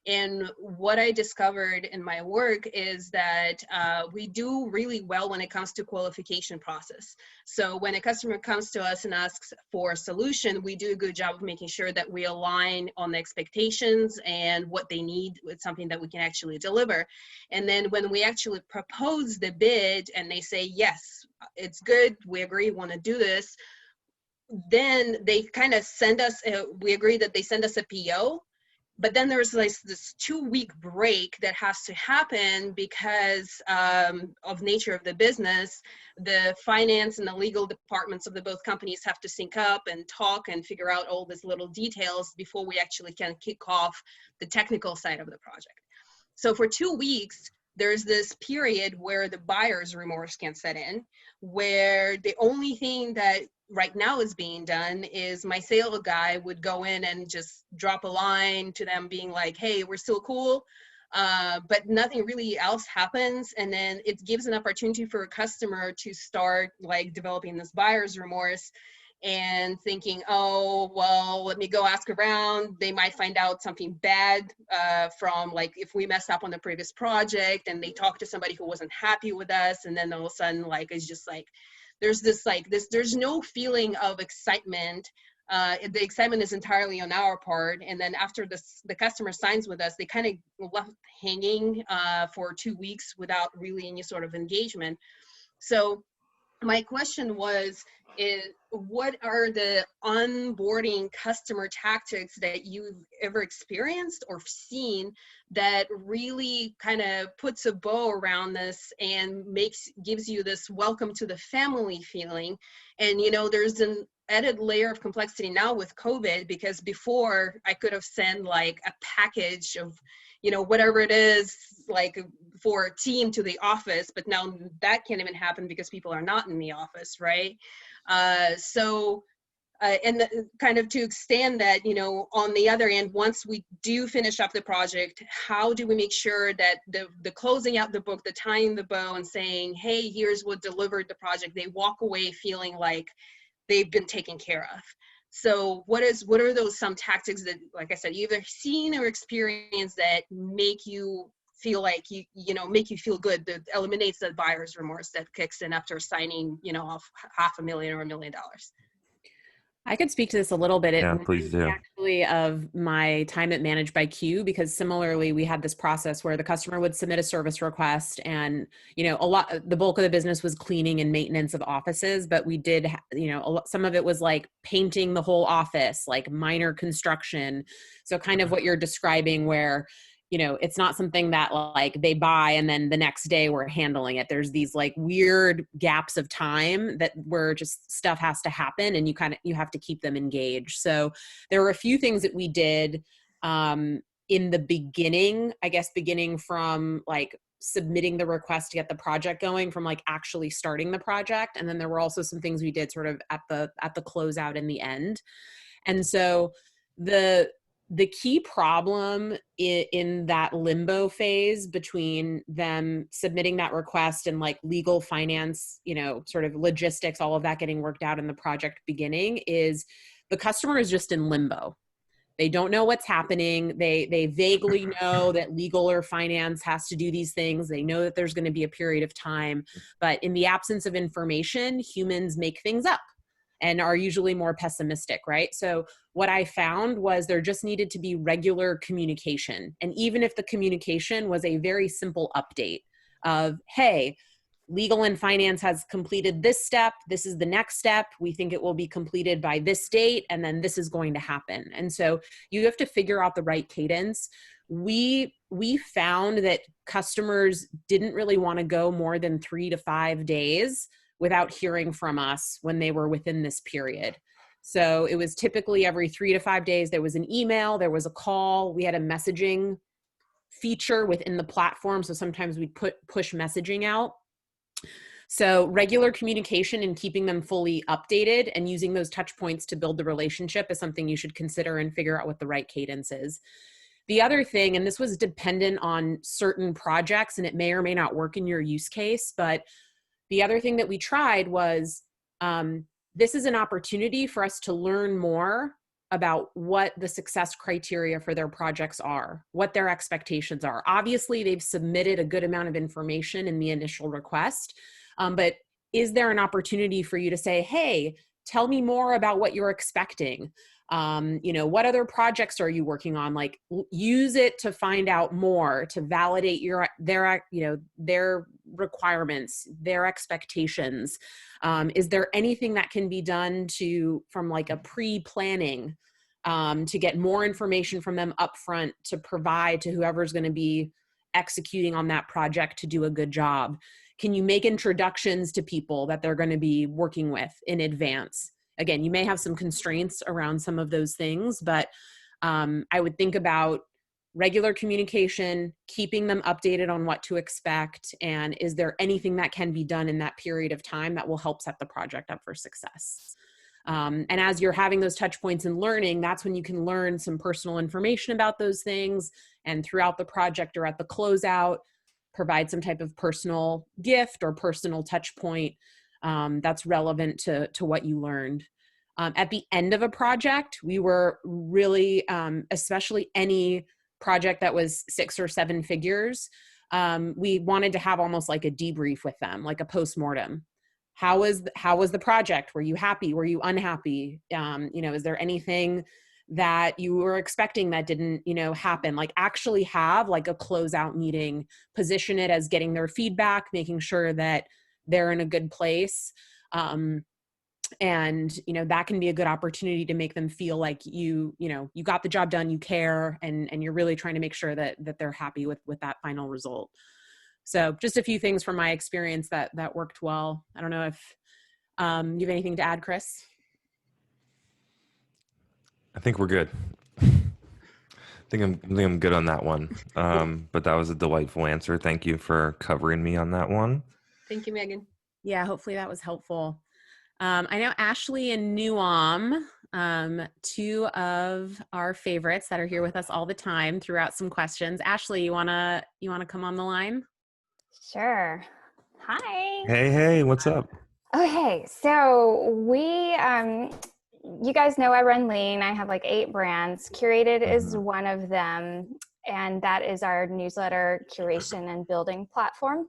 And what I discovered in my work is that we do really well when it comes to qualification process. So when a customer comes to us and asks for a solution, we do a good job of making sure that we align on the expectations and what they need with something that we can actually deliver. And then when we actually propose the bid and they say, yes, it's good, we agree, want to do this, then they kind of send us, we agree that they send us a PO. But then there's like this 2-week break that has to happen because of nature of the business. The finance and the legal departments of the both companies have to sync up and talk and figure out all these little details before we actually can kick off the technical side of the project. So for 2 weeks, there's this period where the buyer's remorse can set in, where the only thing that right now is being done is my sales guy would go in and just drop a line to them being like, hey, we're still cool, but nothing really else happens. And then it gives an opportunity for a customer to start like developing this buyer's remorse and thinking, oh, well, let me go ask around. They might find out something bad from like if we messed up on the previous project and they talked to somebody who wasn't happy with us. And then all of a sudden, like, it's just like, there's no feeling of excitement. The excitement is entirely on our part. And then after the customer signs with us, they kind of left hanging for 2 weeks without really any sort of engagement. So my question is what are the onboarding customer tactics that you've ever experienced or seen that really kind of puts a bow around this and gives you this welcome to the family feeling? And you know, there's an added layer of complexity now with COVID, because before I could have sent like a package of, you know, whatever it is, like for a team to the office, but now that can't even happen because people are not in the office, right? And kind of to extend that, you know, on the other end, once we do finish up the project, how do we make sure that the closing out the book, the tying the bow and saying, hey, here's what delivered the project, they walk away feeling like they've been taken care of? So what are those some tactics that, like I said, you've either seen or experienced that make you feel like you know, make you feel good, that eliminates that buyer's remorse that kicks in after signing, you know, off $500,000 or $1 million? I could speak to this a little bit. Yeah, please do. Actually, of my time at Managed by Q, because similarly, we had this process where the customer would submit a service request, and you know, the bulk of the business was cleaning and maintenance of offices, but we did, you know, some of it was like painting the whole office, like minor construction. So kind of what you're describing, where you know, it's not something that like they buy and then the next day we're handling it. There's these like weird gaps of time where just stuff has to happen, and you have to keep them engaged. So there were a few things that we did in the beginning, I guess, beginning from like submitting the request to get the project going, from like actually starting the project. And then there were also some things we did sort of at the closeout in the end. And so the key problem in that limbo phase between them submitting that request and like legal, finance, you know, sort of logistics, all of that getting worked out in the project beginning, is the customer is just in limbo. They don't know what's happening. They vaguely know that legal or finance has to do these things. They know that there's going to be a period of time, but in the absence of information, humans make things up and are usually more pessimistic, right? So what I found was there just needed to be regular communication. And even if the communication was a very simple update of, hey, legal and finance has completed this step. This is the next step. We think it will be completed by this date, and then this is going to happen. And so you have to figure out the right cadence. We found that customers didn't really want to go more than 3 to 5 days without hearing from us when they were within this period. So it was typically every 3 to 5 days, there was an email, there was a call, we had a messaging feature within the platform. So sometimes we'd push messaging out. So regular communication and keeping them fully updated and using those touch points to build the relationship is something you should consider and figure out what the right cadence is. The other thing, and this was dependent on certain projects and it may or may not work in your use case, but the other thing that we tried was this is an opportunity for us to learn more about what the success criteria for their projects are, what their expectations are. Obviously, they've submitted a good amount of information in the initial request, but is there an opportunity for you to say, hey, tell me more about what you're expecting? You know, what other projects are you working on? Like, use it to find out more, to validate their requirements, their expectations. Is there anything that can be done from like a pre-planning to get more information from them upfront to provide to whoever's going to be executing on that project to do a good job? Can you make introductions to people that they're going to be working with in advance? Again, you may have some constraints around some of those things, but I would think about regular communication, keeping them updated on what to expect, and is there anything that can be done in that period of time that will help set the project up for success? And as you're having those touch points and learning, that's when you can learn some personal information about those things, and throughout the project or at the closeout, provide some type of personal gift or personal touch point that's relevant to what you learned. At the end of a project, we were really, especially any project that was 6 or 7 figures, we wanted to have almost like a debrief with them, like a postmortem. How was the project? Were you happy? Were you unhappy? You know, is there anything that you were expecting that didn't, you know, happen? Like, actually have like a closeout meeting, position it as getting their feedback, making sure that they're in a good place. And, you know, that can be a good opportunity to make them feel like you got the job done, you care, and you're really trying to make sure that they're happy with that final result. So just a few things from my experience that worked well. I don't know if you have anything to add, Chris? I think we're good. I think I'm good on that one. But that was a delightful answer. Thank you for covering me on that one. Thank you, Megan. Yeah, hopefully that was helpful. I know Ashley and Nuam, 2 of our favorites that are here with us all the time, threw out some questions. Ashley, you wanna come on the line? Sure. Hi. Hey, what's up? Okay, so we, you guys know I run Lean. I have like 8 brands. Curated is one of them, and that is our newsletter curation and building platform.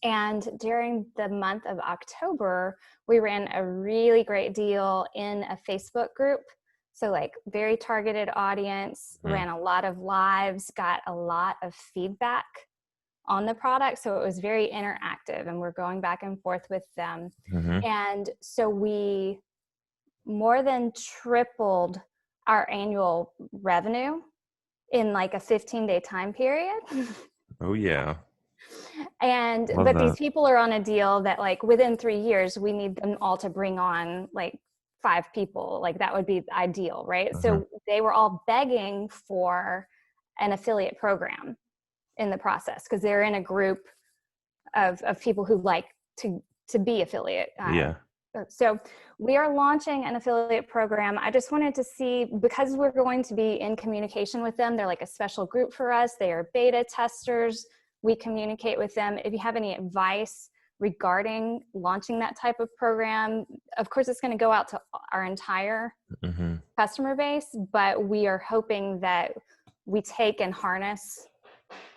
And during the month of October, we ran a really great deal in a Facebook group. So like very targeted audience, ran a lot of lives, got a lot of feedback on the product. So it was very interactive, and we're going back and forth with them. And so we more than tripled our annual revenue in like a 15-day time period. Oh yeah. But these people are on a deal that like within 3 years, we need them all to bring on like 5 people. Like that would be ideal, right? So they were all begging for an affiliate program in the process, because they're in a group of people who like to be affiliate. Yeah. So we are launching an affiliate program. I just wanted to see, because we're going to be in communication with them, they're like a special group for us. They are beta testers. We communicate with them. If you have any advice regarding launching that type of program, of course, it's going to go out to our entire customer base, but we are hoping that we take and harness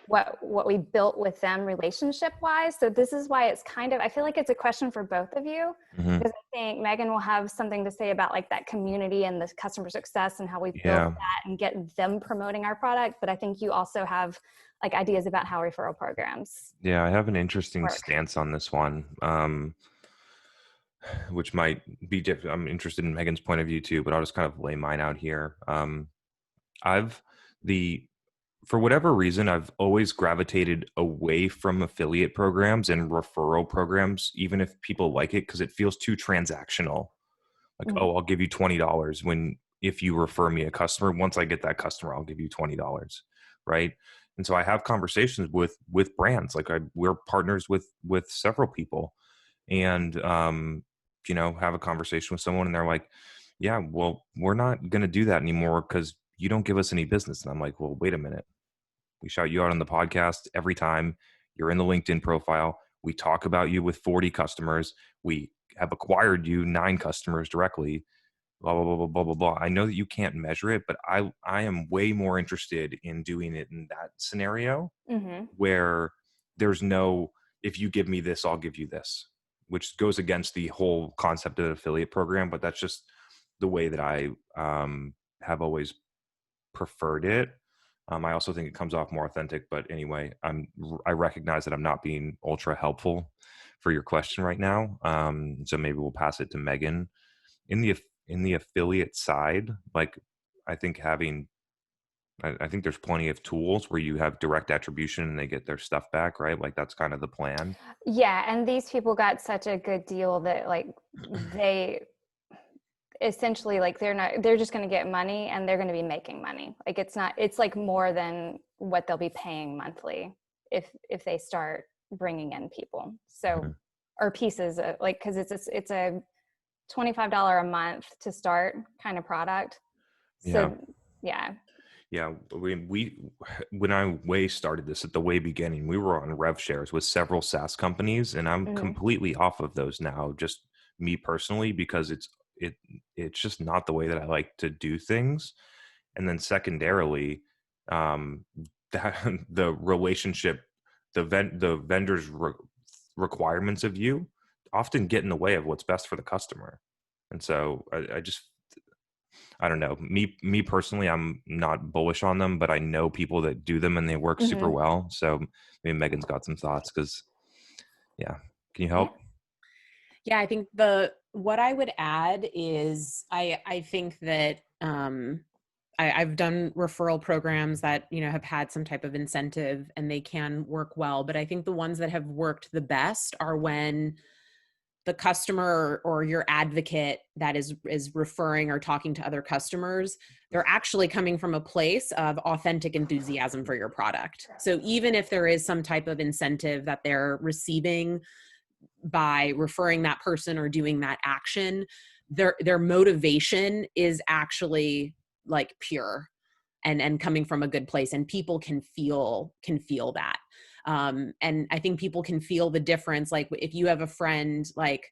what we built with them relationship wise. So this is why it's kind of, I feel like it's a question for both of you, because I think Megan will have something to say about like that community and the customer success and how we built that and get them promoting our product. But I think you also have like ideas about how referral programs. Yeah, I have an interesting stance on this one, which might be different. I'm interested in Megan's point of view too, but I'll just kind of lay mine out here. For whatever reason, I've always gravitated away from affiliate programs and referral programs, even if people like it, because it feels too transactional. Like, oh, I'll give you $20 when, if you refer me a customer, once I get that customer, I'll give you $20. Right. And so I have conversations with brands, like we're partners with several people, and, have a conversation with someone and they're like, yeah, well, we're not going to do that anymore because you don't give us any business. And I'm like, well, wait a minute. We shout you out on the podcast every time. You're in the LinkedIn profile. We talk about you with 40 customers. We have acquired you 9 customers directly, blah, blah, blah, blah, blah, blah, blah. I know that you can't measure it, but I am way more interested in doing it in that scenario where there's no, if you give me this, I'll give you this, which goes against the whole concept of the affiliate program. But that's just the way that I have always preferred it. I also think it comes off more authentic, but anyway, I recognize that I'm not being ultra helpful for your question right now. So maybe we'll pass it to Megan. In the affiliate side, like I think there's plenty of tools where you have direct attribution and they get their stuff back, right? Like that's kind of the plan. Yeah. And these people got such a good deal that like they essentially like they're just going to get money and they're going to be making money. Like it's like more than what they'll be paying monthly if they start bringing in people. So, or pieces of, like, cause it's a $25 a month to start kind of product. So yeah. When I started this at the way beginning, we were on rev shares with several SaaS companies, and I'm completely off of those now, just me personally, because it's just not the way that I like to do things. And then secondarily, the relationship, the vendor's requirements of you often get in the way of what's best for the customer. And so I don't know, me personally, I'm not bullish on them, but I know people that do them and they work super well. So maybe Megan's got some thoughts because can you help? Yeah, I think what I would add is I think that I've done referral programs that, have had some type of incentive and they can work well. But I think the ones that have worked the best are when the customer or your advocate that is referring or talking to other customers, they're actually coming from a place of authentic enthusiasm for your product. So even if there is some type of incentive that they're receiving by referring that person or doing that action, their motivation is actually like pure and coming from a good place, and people can feel that. And I think people can feel the difference. Like if you have a friend, like,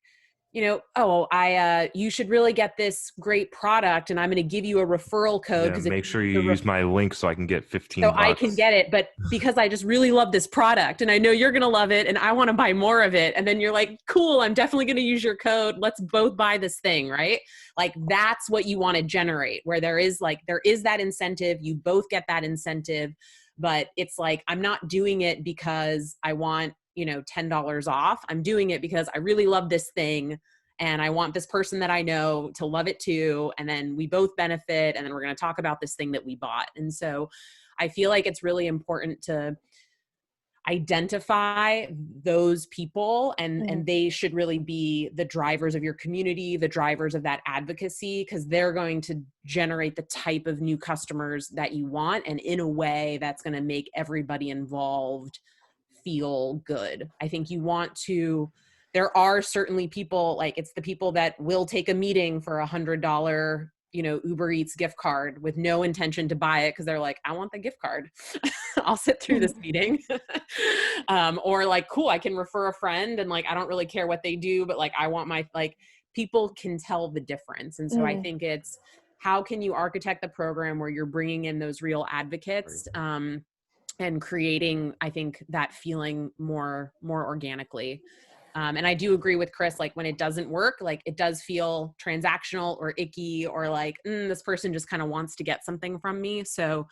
you should really get this great product and I'm going to give you a referral code. Yeah, make sure you use my link so I can get 15 bucks. I can get it, but because I just really love this product and I know you're going to love it and I want to buy more of it. And then you're like, cool, I'm definitely going to use your code. Let's both buy this thing, right? Like that's what you want to generate, where there is that incentive. You both get that incentive, but it's like, I'm not doing it because I want, $10 off. I'm doing it because I really love this thing and I want this person that I know to love it too. And then we both benefit. And then we're going to talk about this thing that we bought. And so I feel like it's really important identify those people, and they should really be the drivers of your community, the drivers of that advocacy, because they're going to generate the type of new customers that you want, and in a way that's going to make everybody involved feel good. I think you want to, there are certainly people, like it's the people that will take a meeting for $100, Uber Eats gift card with no intention to buy it because they're like, I want the gift card. I'll sit through this meeting. Or like, cool, I can refer a friend, and like, I don't really care what they do, but like, I want my, like, people can tell the difference. And so I think it's, how can you architect the program where you're bringing in those real advocates, and creating, I think, that feeling more organically. And I do agree with Chris, like when it doesn't work, like it does feel transactional or icky, or like, this person just kind of wants to get something from me. So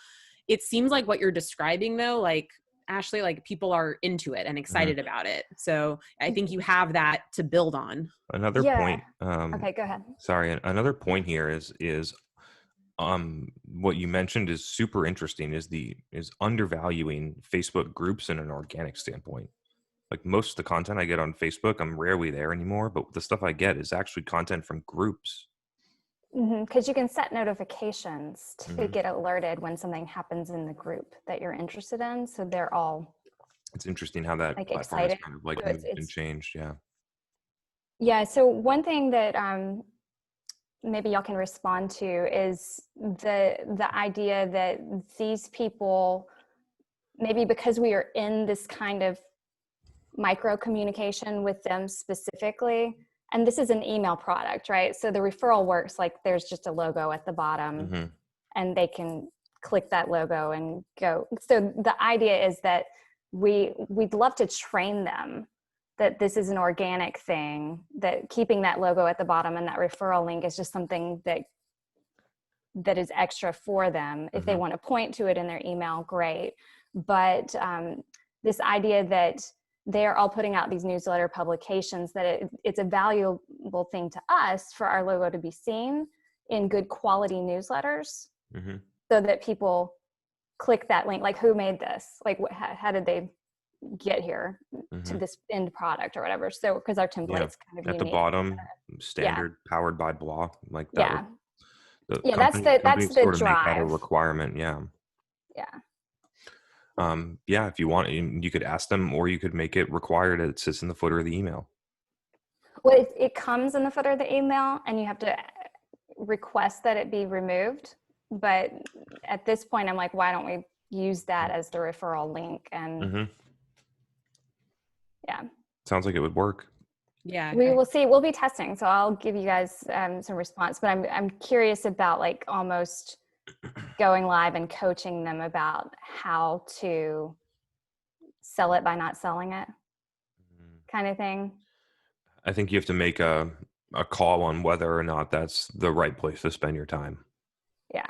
it seems like what you're describing though, like Ashley, like people are into it and excited about it. So I think you have that to build on. Another point. Okay, go ahead. Sorry. Another point here is what you mentioned is super interesting, is undervaluing Facebook groups in an organic standpoint. Like most of the content I get on Facebook, I'm rarely there anymore, but the stuff I get is actually content from groups. Because you can set notifications to get alerted when something happens in the group that you're interested in. So they're all, it's interesting how that like, platform excited. has kind of like So moved and changed. Yeah. Yeah. So one thing that maybe y'all can respond to is the idea that these people, maybe because we are in this kind of micro communication with them specifically, and this is an email product, right? So the referral works like there's just a logo at the bottom and they can click that logo and go. So the idea is that we'd love to train them that this is an organic thing, that keeping that logo at the bottom and that referral link is just something that is extra for them. If they want to point to it in their email, great. But this idea that they're all putting out these newsletter publications, that it's a valuable thing to us for our logo to be seen in good quality newsletters, so that people click that link. Like, who made this? Like, how did they get here to this end product or whatever? So because our template's kind of at unique. the bottom, standard, powered by blah, like that. That's the sort of drive. make that a requirement. If you want, you could ask them, or you could make it required. It sits in the footer of the email. Well, it comes in the footer of the email, and you have to request that it be removed. But at this point, I'm like, why don't we use that as the referral link? And sounds like it would work. Yeah, we will see. We'll be testing, so I'll give you guys some response. But I'm curious about, like, almost going live and coaching them about how to sell it by not selling it, kind of thing. I think you have to make a call on whether or not that's the right place to spend your time. Yeah.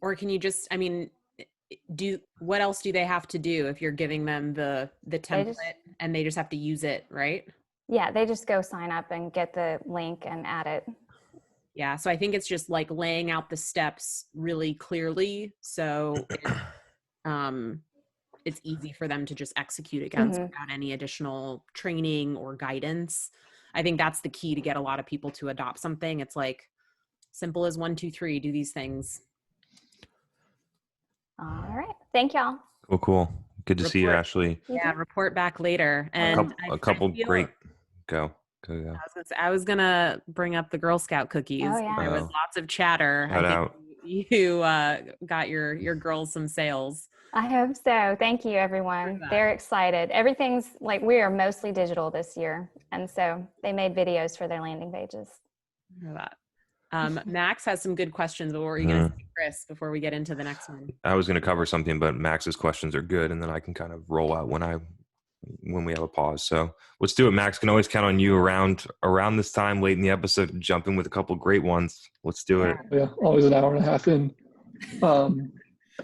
Or can you just, I mean, what else do they have to do if you're giving them the template and they just have to use it, right? Yeah, they just go sign up and get the link and add it. Yeah, so I think it's just like laying out the steps really clearly, so it's easy for them to just execute against without any additional training or guidance. I think that's the key to get a lot of people to adopt something. It's like simple as 1, 2, 3, do these things. All right. Thank y'all. Cool. Good to see you, Ashley. Yeah, report back later. And a couple great. Go. I was gonna bring up the Girl Scout cookies. Oh, yeah. There was lots of chatter. Shout out. You got your girls some sales. I hope so. Thank you, everyone. They're excited. Everything's like, we are mostly digital this year, and so they made videos for their landing pages. I hear that. Max has some good questions. What were you going to say, Chris, before we get into the next one? I was going to cover something, but Max's questions are good, and then I can kind of roll out when we have a pause. So let's do it. Max, can always count on you around this time late in the episode to jump in with a couple great ones. Let's do it. Yeah, always an hour and a half in.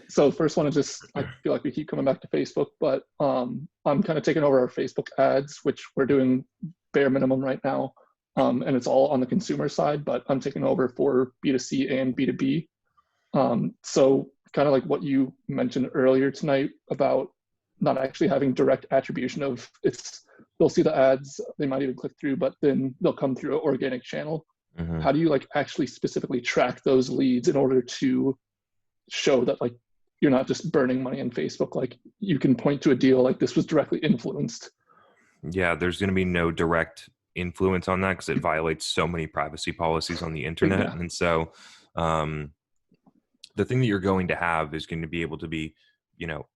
So first one is just, I feel like we keep coming back to Facebook, but I'm kind of taking over our Facebook ads, which we're doing bare minimum right now. And it's all on the consumer side, but I'm taking over for B2C and B2B. So kind of like what you mentioned earlier tonight about not actually having direct attribution of they'll see the ads, they might even click through, but then they'll come through an organic channel. Mm-hmm. How do you like actually specifically track those leads in order to show that like you're not just burning money on Facebook? Like you can point to a deal like this was directly influenced. Yeah, there's going to be no direct influence on that because it violates so many privacy policies on the internet. Yeah. And so the thing that you're going to have is going to be able to be,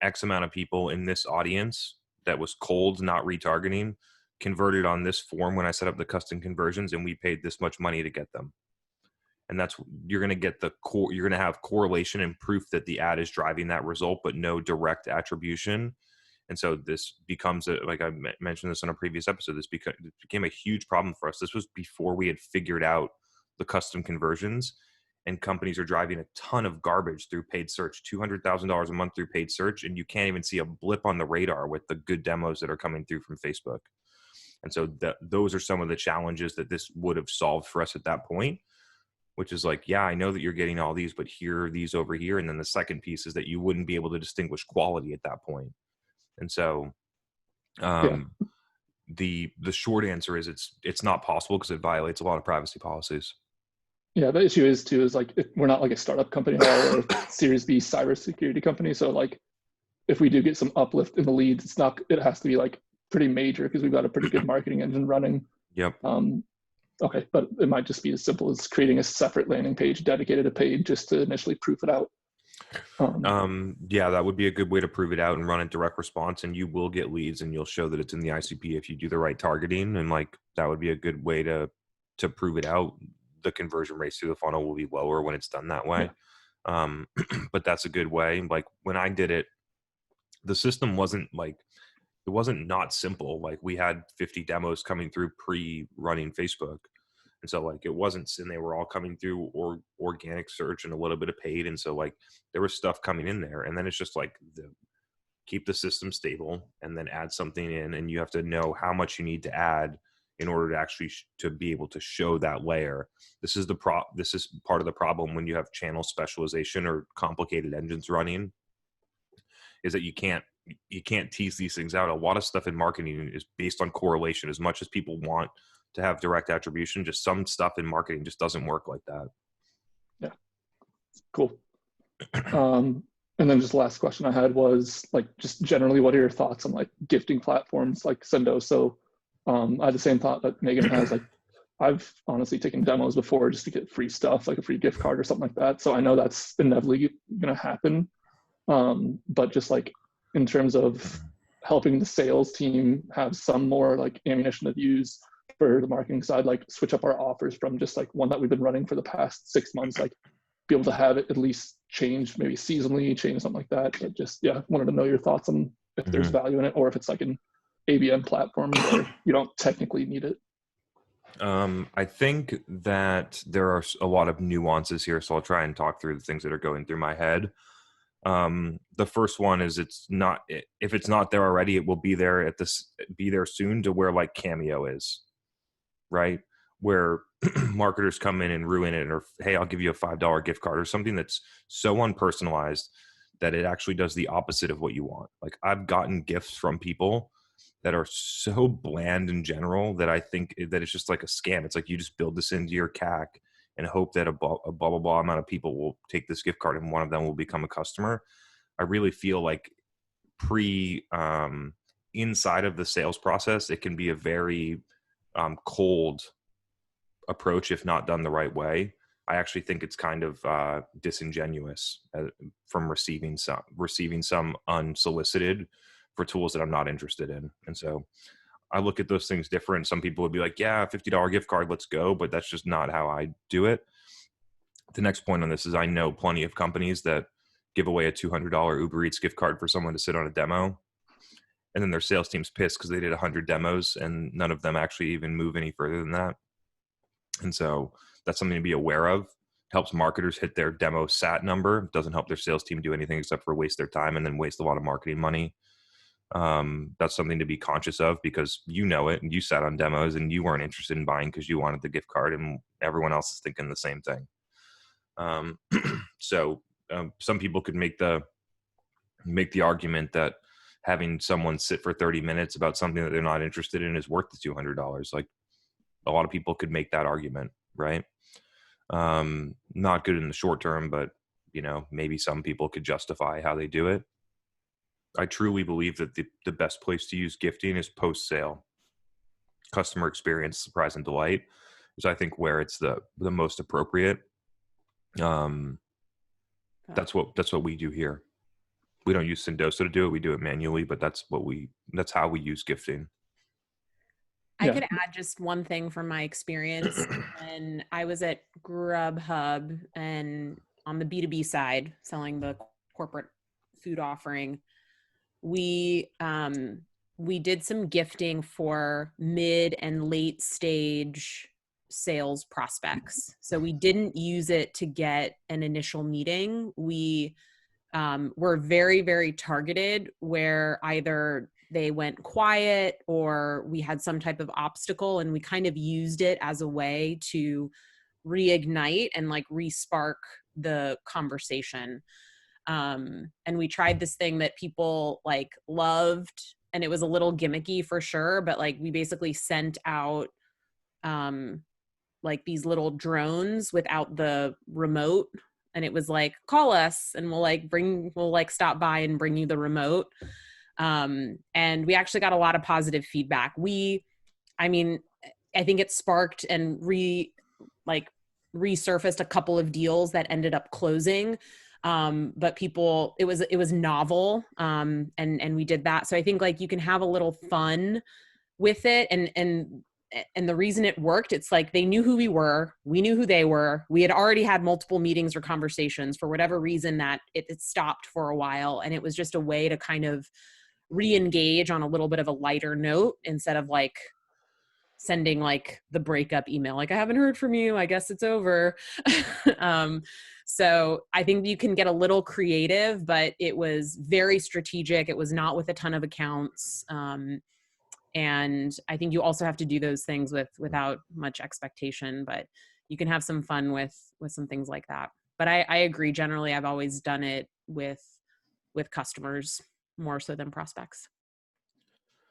X amount of people in this audience that was cold, not retargeting, converted on this form when I set up the custom conversions, and we paid this much money to get them. And that's, you're going to get you're going to have correlation and proof that the ad is driving that result, but no direct attribution. And so this becomes like I mentioned this on a previous episode, this became a huge problem for us. This was before we had figured out the custom conversions, and companies are driving a ton of garbage through paid search, $200,000 a month through paid search. And you can't even see a blip on the radar with the good demos that are coming through from Facebook. And so those are some of the challenges that this would have solved for us at that point, which is like, yeah, I know that you're getting all these, but here are these over here. And then the second piece is that you wouldn't be able to distinguish quality at that point. And so the short answer is it's not possible because it violates a lot of privacy policies. Yeah, the issue is like we're not like a startup company or a Series B cybersecurity company. So like if we do get some uplift in the leads, it has to be like pretty major because we've got a pretty good marketing engine running. Yep. Okay, but it might just be as simple as creating a separate landing page dedicated to paid just to initially proof it out. Yeah, that would be a good way to prove it out and run a direct response, and you will get leads and you'll show that it's in the ICP if you do the right targeting, and like that would be a good way to prove it out. The conversion rates through the funnel will be lower when it's done that way. Yeah. But that's a good way. Like when I did it, the system wasn't not simple. Like we had 50 demos coming through pre-running Facebook. And so like it wasn't, and they were all coming through organic search and a little bit of paid. And so like there was stuff coming in there, and then it's just like keep the system stable and then add something in, and you have to know how much you need to add in order to actually to be able to show that layer. This is part of the problem when you have channel specialization or complicated engines running, is that you can't tease these things out. A lot of stuff in marketing is based on correlation. As much as people want to have direct attribution, just some stuff in marketing just doesn't work like that. Yeah, cool. And then just the last question I had was like, just generally, what are your thoughts on like gifting platforms like Sendo? So I had the same thought that Megan has. Like, I've honestly taken demos before just to get free stuff, like a free gift card or something like that. So I know that's inevitably going to happen. But just like in terms of helping the sales team have some more like ammunition to use for the marketing side, like switch up our offers from just like one that we've been running for the past 6 months, like be able to have it at least change, maybe seasonally change, something like that. But just, yeah, wanted to know your thoughts on if there's value in it, or if it's like an ABM platform where you don't technically need it. I think that there are a lot of nuances here, so I'll try and talk through the things that are going through my head. The first one is if it's not there already, it will be there soon, to where like Cameo is, right? Where marketers come in and ruin it, or hey, I'll give you a $5 gift card, or something that's so unpersonalized that it actually does the opposite of what you want. Like I've gotten gifts from people that are so bland in general that I think that it's just like a scam. It's like you just build this into your CAC and hope that a blah, blah, blah amount of people will take this gift card and one of them will become a customer. I really feel like inside of the sales process, it can be a very cold approach if not done the right way. I actually think it's kind of disingenuous from receiving some unsolicited for tools that I'm not interested in. And so I look at those things different. Some people would be like, yeah, $50 gift card, let's go. But that's just not how I do it. The next point on this is I know plenty of companies that give away a $200 Uber Eats gift card for someone to sit on a demo. And then their sales team's pissed because they did 100 demos and none of them actually even move any further than that. And so that's something to be aware of. Helps marketers hit their demo SAT number. Doesn't help their sales team do anything except for waste their time and then waste a lot of marketing money. That's something to be conscious of, because you know it and you sat on demos and you weren't interested in buying because you wanted the gift card, and everyone else is thinking the same thing. So some people could make the argument that having someone sit for 30 minutes about something that they're not interested in is worth the $200. Like, a lot of people could make that argument, right? Not good in the short term, but maybe some people could justify how they do it. I truly believe that the best place to use gifting is post-sale. Customer experience, surprise and delight is, I think, where it's the most appropriate. That's what we do here. We don't use Sendoso to do it. We do it manually, but that's how we use gifting. I could add just one thing from my experience. When I was at Grubhub and on the B2B side, selling the corporate food offering, we did some gifting for mid and late stage sales prospects. So we didn't use it to get an initial meeting. We were very, very targeted, where either they went quiet or we had some type of obstacle, and we kind of used it as a way to reignite and like re-spark the conversation. And we tried this thing that people like loved, and it was a little gimmicky for sure, but like we basically sent out like these little drones without the remote, and it was like, call us and we'll stop by and bring you the remote. And we actually got a lot of positive feedback. I think it sparked and resurfaced a couple of deals that ended up closing. But people, it was novel. And we did that. So I think like you can have a little fun with it. And the reason it worked, it's like they knew who we were. We knew who they were. We had already had multiple meetings or conversations. For whatever reason, that it stopped for a while. And it was just a way to kind of re-engage on a little bit of a lighter note, instead of like sending like the breakup email, like, I haven't heard from you, I guess it's over. So I think you can get a little creative, but it was very strategic. It was not with a ton of accounts. And I think you also have to do those things without much expectation, but you can have some fun with some things like that. But I agree. Generally, I've always done it with customers more so than prospects.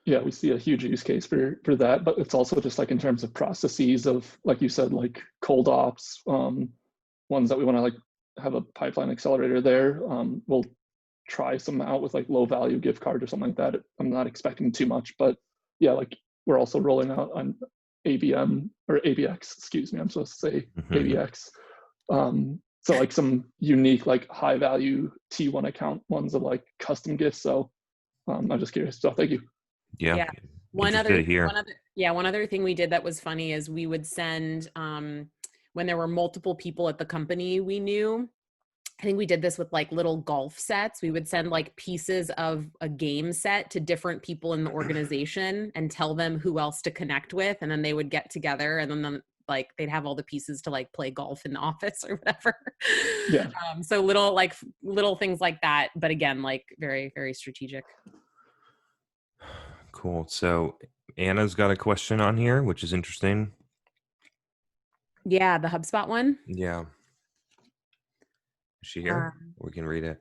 Yeah, we see a huge use case for that, but it's also just like in terms of processes of, like you said, like cold ops, ones that we want to like have a pipeline accelerator there. We'll try some out with like low value gift card or something like that. I'm not expecting too much, but yeah, like we're also rolling out on ABM or ABX, excuse me, I'm supposed to say ABX. So like some unique, like high value T1 account ones of like custom gifts. So I'm just curious. So thank you. Yeah. One other thing we did that was funny is we would send, when there were multiple people at the company we knew, I think we did this with like little golf sets. We would send like pieces of a game set to different people in the organization and tell them who else to connect with. And then they would get together, and then like they'd have all the pieces to like play golf in the office or whatever. Yeah. So little things like that. But again, like very, very strategic. Cool. So Anna's got a question on here, which is interesting. Yeah. The HubSpot one. Yeah. Is she here? We can read it.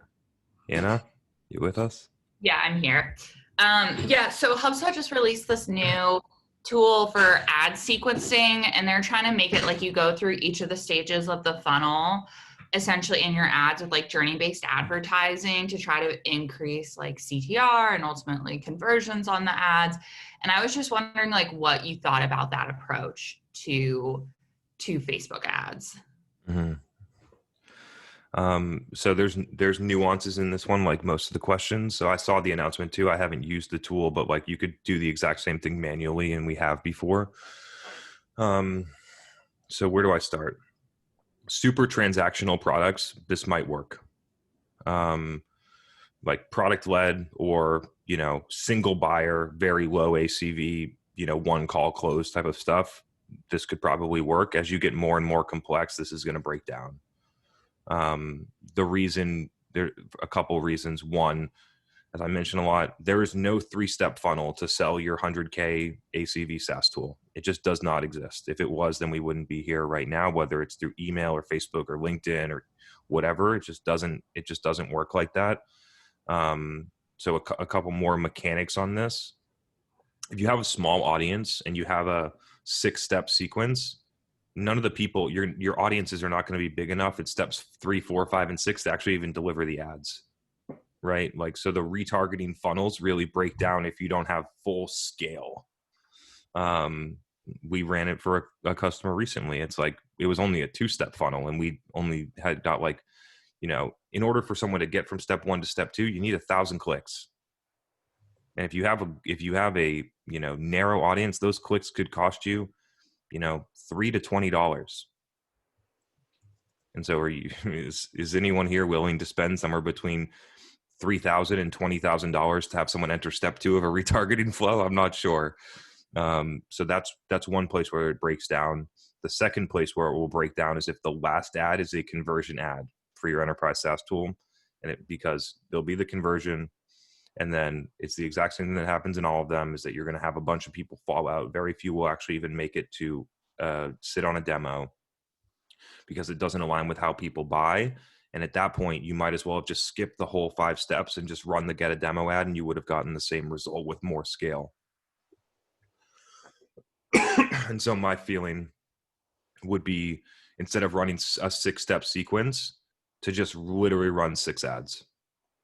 Anna, you with us? Yeah, I'm here. So HubSpot just released this new tool for ad sequencing, and they're trying to make it like you go through each of the stages of the funnel, essentially in your ads with like journey-based advertising to try to increase like CTR and ultimately conversions on the ads. And I was just wondering like what you thought about that approach to Facebook ads. Mm-hmm. So there's nuances in this one, like most of the questions. So I saw the announcement too. I haven't used the tool, but like you could do the exact same thing manually, and we have before. So where do I start? Super transactional products, this might work. Like product led or, single buyer, very low ACV, one call close type of stuff. This could probably work. As you get more and more complex, this is going to break down. There are a couple reasons. One, as I mentioned a lot, there is no 3-step funnel to sell your 100K ACV SaaS tool. It just does not exist. If it was, then we wouldn't be here right now, whether it's through email or Facebook or LinkedIn or whatever. It just doesn't work like that. So a couple more mechanics on this. If you have a small audience and you have a 6-step sequence, none of the people, your audiences are not going to be big enough at steps 3, 4, 5, and 6 to actually even deliver the ads, right? Like, so the retargeting funnels really break down if you don't have full scale. We ran it for a customer recently. It's like, it was only a 2-step funnel, and we only had got like, in order for someone to get from step 1 to step 2, you need 1,000 clicks. And if you have a narrow audience, those clicks could cost you, $3 to $20. And so is anyone here willing to spend somewhere between $3,000 and $20,000 to have someone enter step 2 of a retargeting flow? I'm not sure. So that's one place where it breaks down. The second place where it will break down is if the last ad is a conversion ad for your enterprise SaaS tool, because there'll be the conversion. And then it's the exact same thing that happens in all of them, is that you're going to have a bunch of people fall out. Very few will actually even make it to sit on a demo because it doesn't align with how people buy. And at that point, you might as well have just skipped the whole 5 steps and just run the get a demo ad, and you would have gotten the same result with more scale. And so my feeling would be, instead of running a 6-step sequence, to just literally run 6 ads.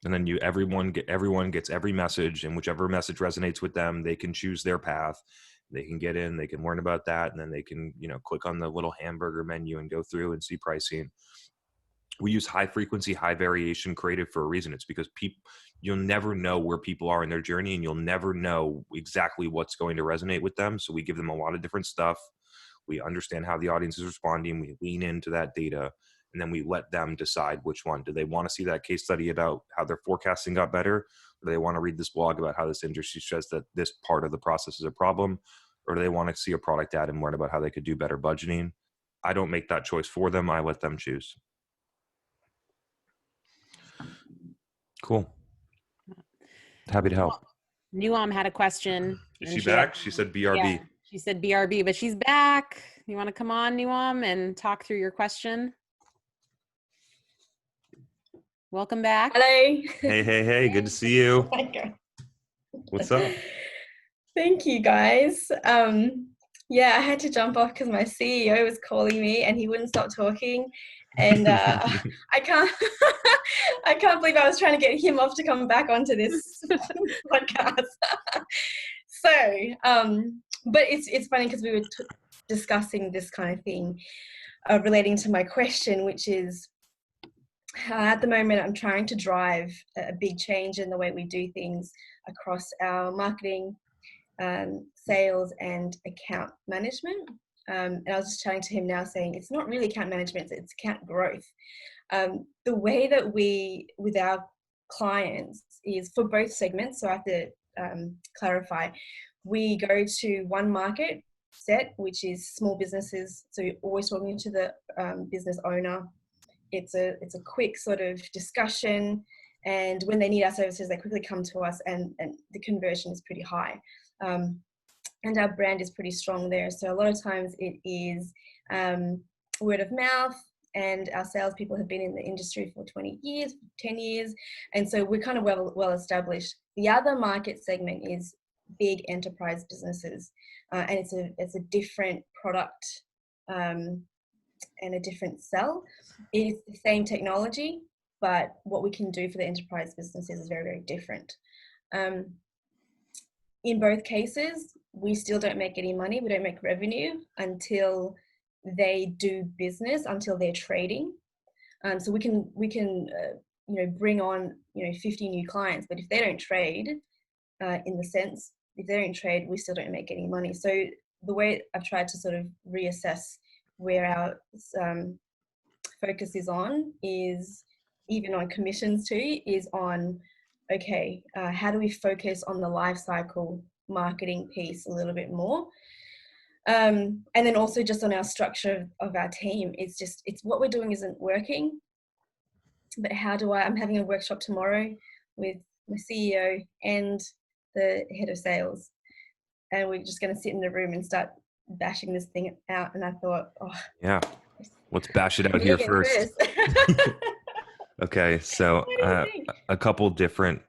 And then everyone gets every message, and whichever message resonates with them, they can choose their path. They can get in, they can learn about that, and then they can, click on the little hamburger menu and go through and see pricing. We use high frequency, high variation creative for a reason. It's because you'll never know where people are in their journey, and you'll never know exactly what's going to resonate with them. So we give them a lot of different stuff. We understand how the audience is responding. We lean into that data, and then we let them decide which one. Do they want to see that case study about how their forecasting got better? Or do they want to read this blog about how this industry says that this part of the process is a problem? Or do they want to see a product ad and learn about how they could do better budgeting? I don't make that choice for them. I let them choose. Cool. Happy to help. Nuam had a question. Is she back? She said BRB. Yeah, she said BRB, but she's back. You want to come on, Nuam, and talk through your question? Welcome back. Hello. Hey. Good to see you. What's up? Thank you, guys. Yeah, I had to jump off because my CEO was calling me and he wouldn't stop talking. And I can't believe I was trying to get him off to come back onto this podcast. But it's funny because we were discussing this kind of thing relating to my question, which is, at the moment, I'm trying to drive a big change in the way we do things across our marketing, sales, and account management. And I was just chatting to him now saying it's not really account management, it's account growth. The way that we, with our clients, is for both segments, so I have to clarify, we go to one market set, which is small businesses. So you're always talking to the business owner. It's a quick sort of discussion, and when they need our services, they quickly come to us, and the conversion is pretty high. And our brand is pretty strong there. So a lot of times it is word of mouth, and our salespeople have been in the industry for 20 years, 10 years. And so we're kind of well established. The other market segment is big enterprise businesses. And it's a different product and a different sell. It is the same technology, but what we can do for the enterprise businesses is very, very different. In both cases, we still don't make any money. We don't make revenue until they do business, until they're trading. So we can bring on 50 new clients, but if they don't trade, if they don't trade, we still don't make any money. So the way I've tried to sort of reassess where our focus is on, is even on commissions too, is on, okay, how do we focus on the life cycle marketing piece a little bit more? And then also just on our structure of our team, it's what we're doing isn't working, but I'm having a workshop tomorrow with my CEO and the head of sales, and we're just going to sit in the room and start bashing this thing out. And I thought, yeah, let's bash it out here first. Okay, so a couple different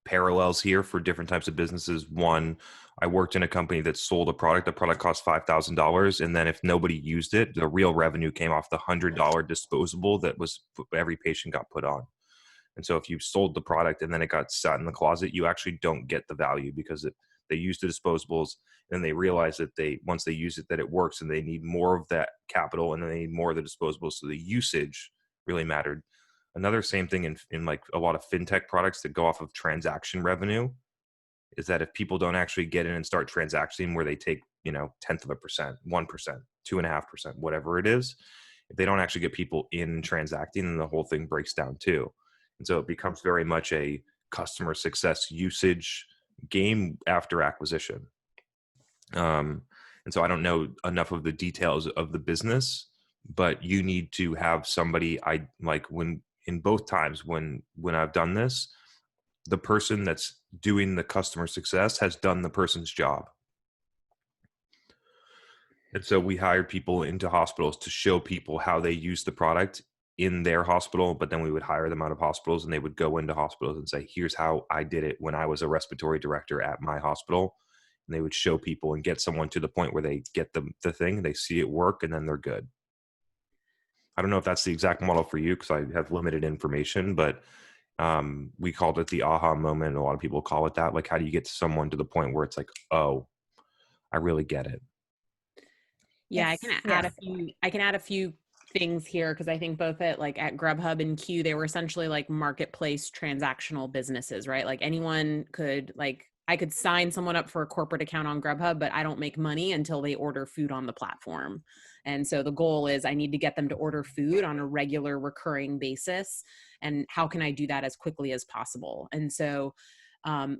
parallels here for different types of businesses. One, I worked in a company that sold a product. The product cost $5,000. And then if nobody used it, the real revenue came off the $100 disposable that was every patient got put on. And so if you sold the product and then it got sat in the closet, you actually don't get the value because they used the disposables and they realize that once they use it, that it works and they need more of that capital and then they need more of the disposables. So the usage really mattered. Another same thing in like a lot of fintech products that go off of transaction revenue is that if people don't actually get in and start transacting where they take, 0.1%, 1%, 2.5%, whatever it is, if they don't actually get people in transacting, then the whole thing breaks down too. And so it becomes very much a customer success usage game after acquisition. And so I don't know enough of the details of the business, but you need to have somebody in both times when I've done this, the person that's doing the customer success has done the person's job. And so we hired people into hospitals to show people how they use the product in their hospital, but then we would hire them out of hospitals and they would go into hospitals and say, here's how I did it when I was a respiratory director at my hospital. And they would show people and get someone to the point where they get the thing, they see it work, and then they're good. I don't know if that's the exact model for you because I have limited information, but we called it the aha moment. A lot of people call it that. Like, how do you get someone to the point where it's like, oh, I really get it? Yeah, Yes, I can add a few things here because I think both at Grubhub and Q, they were essentially like marketplace transactional businesses, right? Like anyone could I could sign someone up for a corporate account on Grubhub, but I don't make money until they order food on the platform. And so the goal is I need to get them to order food on a regular recurring basis. And how can I do that as quickly as possible? And so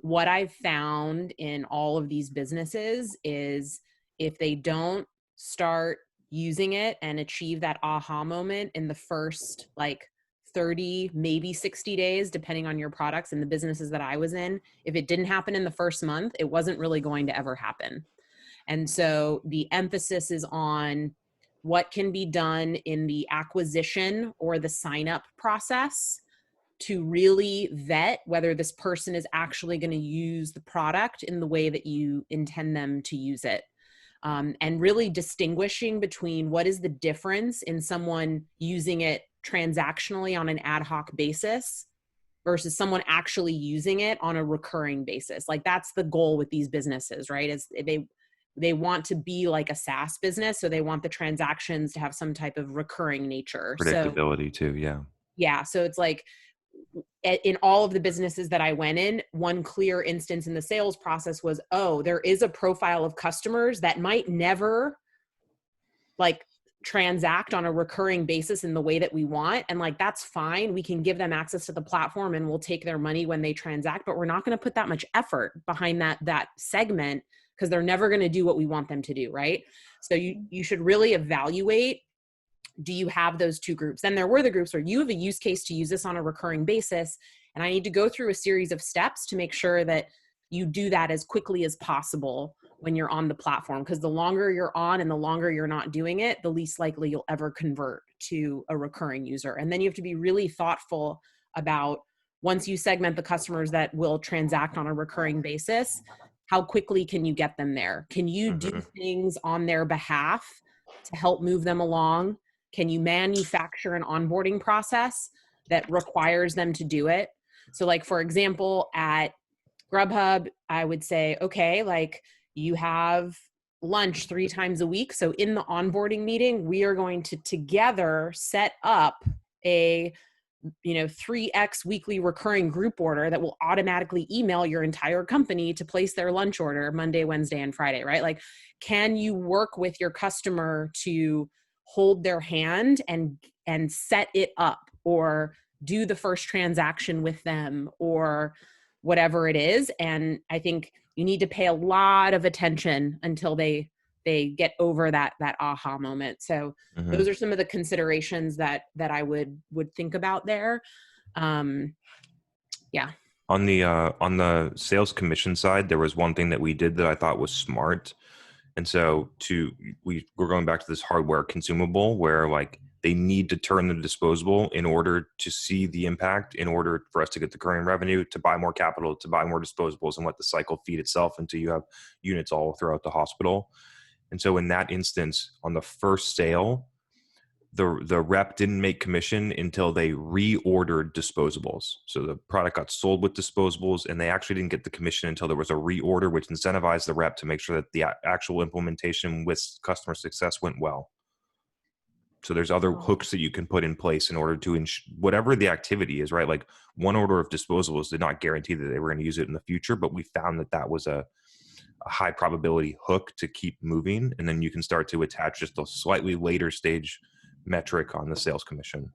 what I've found in all of these businesses is if they don't start using it and achieve that aha moment in the first 30, maybe 60 days, depending on your products and the businesses that I was in, if it didn't happen in the first month, it wasn't really going to ever happen. And so the emphasis is on what can be done in the acquisition or the sign up process to really vet whether this person is actually going to use the product in the way that you intend them to use it. And really distinguishing between what is the difference in someone using it transactionally on an ad hoc basis versus someone actually using it on a recurring basis. Like that's the goal with these businesses, right? Is they want to be like a SaaS business. So they want the transactions to have some type of recurring nature. Predictability too. Yeah. Yeah. So it's like in all of the businesses that I went in, one clear instance in the sales process was, oh, there is a profile of customers that might never transact on a recurring basis in the way that we want. And that's fine. We can give them access to the platform and we'll take their money when they transact, but we're not going to put that much effort behind that segment because they're never going to do what we want them to do. Right. So you should really evaluate, do you have those two groups? Then there were the groups where you have a use case to use this on a recurring basis. And I need to go through a series of steps to make sure that you do that as quickly as possible when you're on the platform. Because the longer you're on and the longer you're not doing it, the least likely you'll ever convert to a recurring user. And then you have to be really thoughtful about, once you segment the customers that will transact on a recurring basis, how quickly can you get them there? Can you do things on their behalf to help move them along? Can you manufacture an onboarding process that requires them to do it? So for example, at Grubhub, I would say, okay, you have lunch 3 times a week. So in the onboarding meeting, we are going to together set up a 3x weekly recurring group order that will automatically email your entire company to place their lunch order Monday, Wednesday, and Friday, right? Can you work with your customer to hold their hand and set it up, or do the first transaction with them, or whatever it is? And I think you need to pay a lot of attention until they get over that aha moment. So those are some of the considerations that I would think about there. Yeah. On the sales commission side, there was one thing that we did that I thought was smart. And so we're going back to this hardware consumable where they need to turn the disposable in order to see the impact, in order for us to get the recurring revenue, to buy more capital, to buy more disposables, and let the cycle feed itself until you have units all throughout the hospital. And so in that instance, on the first sale, the rep didn't make commission until they reordered disposables. So the product got sold with disposables, and they actually didn't get the commission until there was a reorder, which incentivized the rep to make sure that the actual implementation with customer success went well. So there's other hooks that you can put in place in order to whatever the activity is, right? Like one order of disposables did not guarantee that they were going to use it in the future, but we found that that was a high probability hook to keep moving. And then you can start to attach just a slightly later stage metric on the sales commission.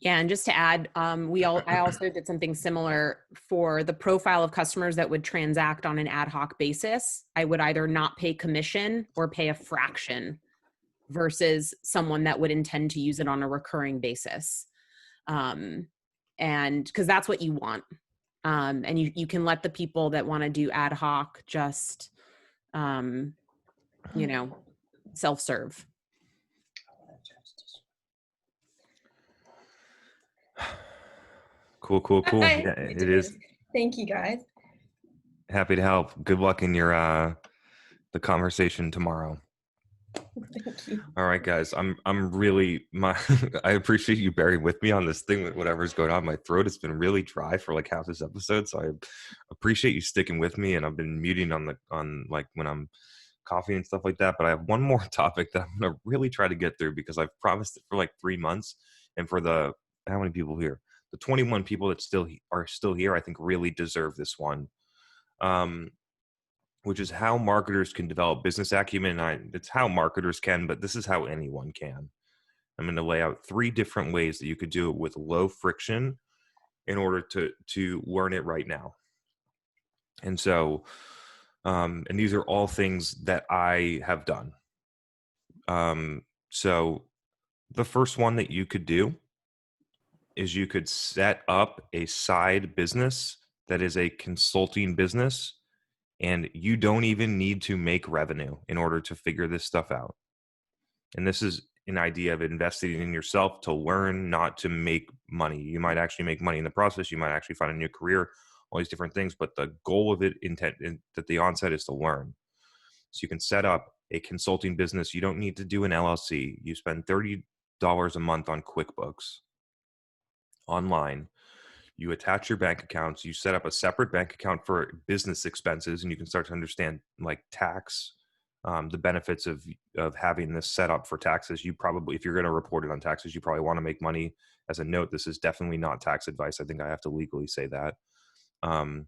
Yeah, and just to add, I also did something similar for the profile of customers that would transact on an ad hoc basis. I would either not pay commission or pay a fraction versus someone that would intend to use it on a recurring basis. And because that's what you want. And you can let the people that want to do ad hoc just, self-serve. Cool. Yeah, it is. Thank you, guys. Happy to help. Good luck in your the conversation tomorrow. Thank you. All right, guys. I'm really I appreciate you bearing with me on this thing with whatever's going on. My throat has been really dry for like half this episode, so I appreciate you sticking with me. And I've been muting on like when I'm coughing and stuff like that. But I have one more topic that I'm gonna really try to get through because I've promised it for like 3 months. And for how many people here? The 21 people that are still here, I think really deserve this one. Which is how marketers can develop business acumen. It's how marketers can, but this is how anyone can. I'm going to lay out 3 different ways that you could do it with low friction in order to learn it right now. And so, and these are all things that I have done. So the first one that you could do is you could set up a side business that is a consulting business, and you don't even need to make revenue in order to figure this stuff out. And this is an idea of investing in yourself to learn, not to make money. You might actually make money in the process. You might actually find a new career, all these different things. But the goal of it at the onset is to learn. So you can set up a consulting business. You don't need to do an LLC. You spend $30 a month on QuickBooks online. You attach your bank accounts, you set up a separate bank account for business expenses, and you can start to understand like tax, the benefits of having this set up for taxes. You probably, if you're going to report it on taxes, you probably want to make money. As a note, this is definitely not tax advice. I think I have to legally say that. And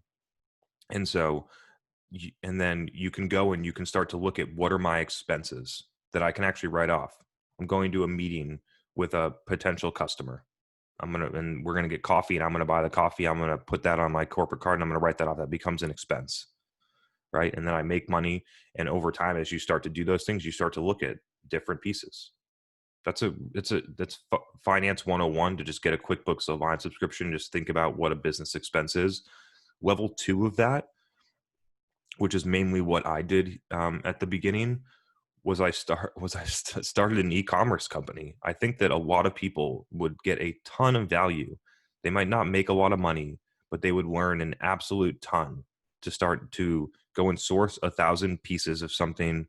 so, and then you can go and you can start to look at what are my expenses that I can actually write off. I'm going to a meeting with a potential customer. And we're going to get coffee, and I'm going to buy the coffee. I'm going to put that on my corporate card, and I'm going to write that off. That becomes an expense, right? And then I make money. And over time, as you start to do those things, you start to look at different pieces. That's finance 101 to just get a QuickBooks Online subscription. Just think about what a business expense is. Level 2 of that, which is mainly what I did at the beginning, was I started an e-commerce company. I think that a lot of people would get a ton of value. They might not make a lot of money, but they would learn an absolute ton to start to go and source 1,000 pieces of something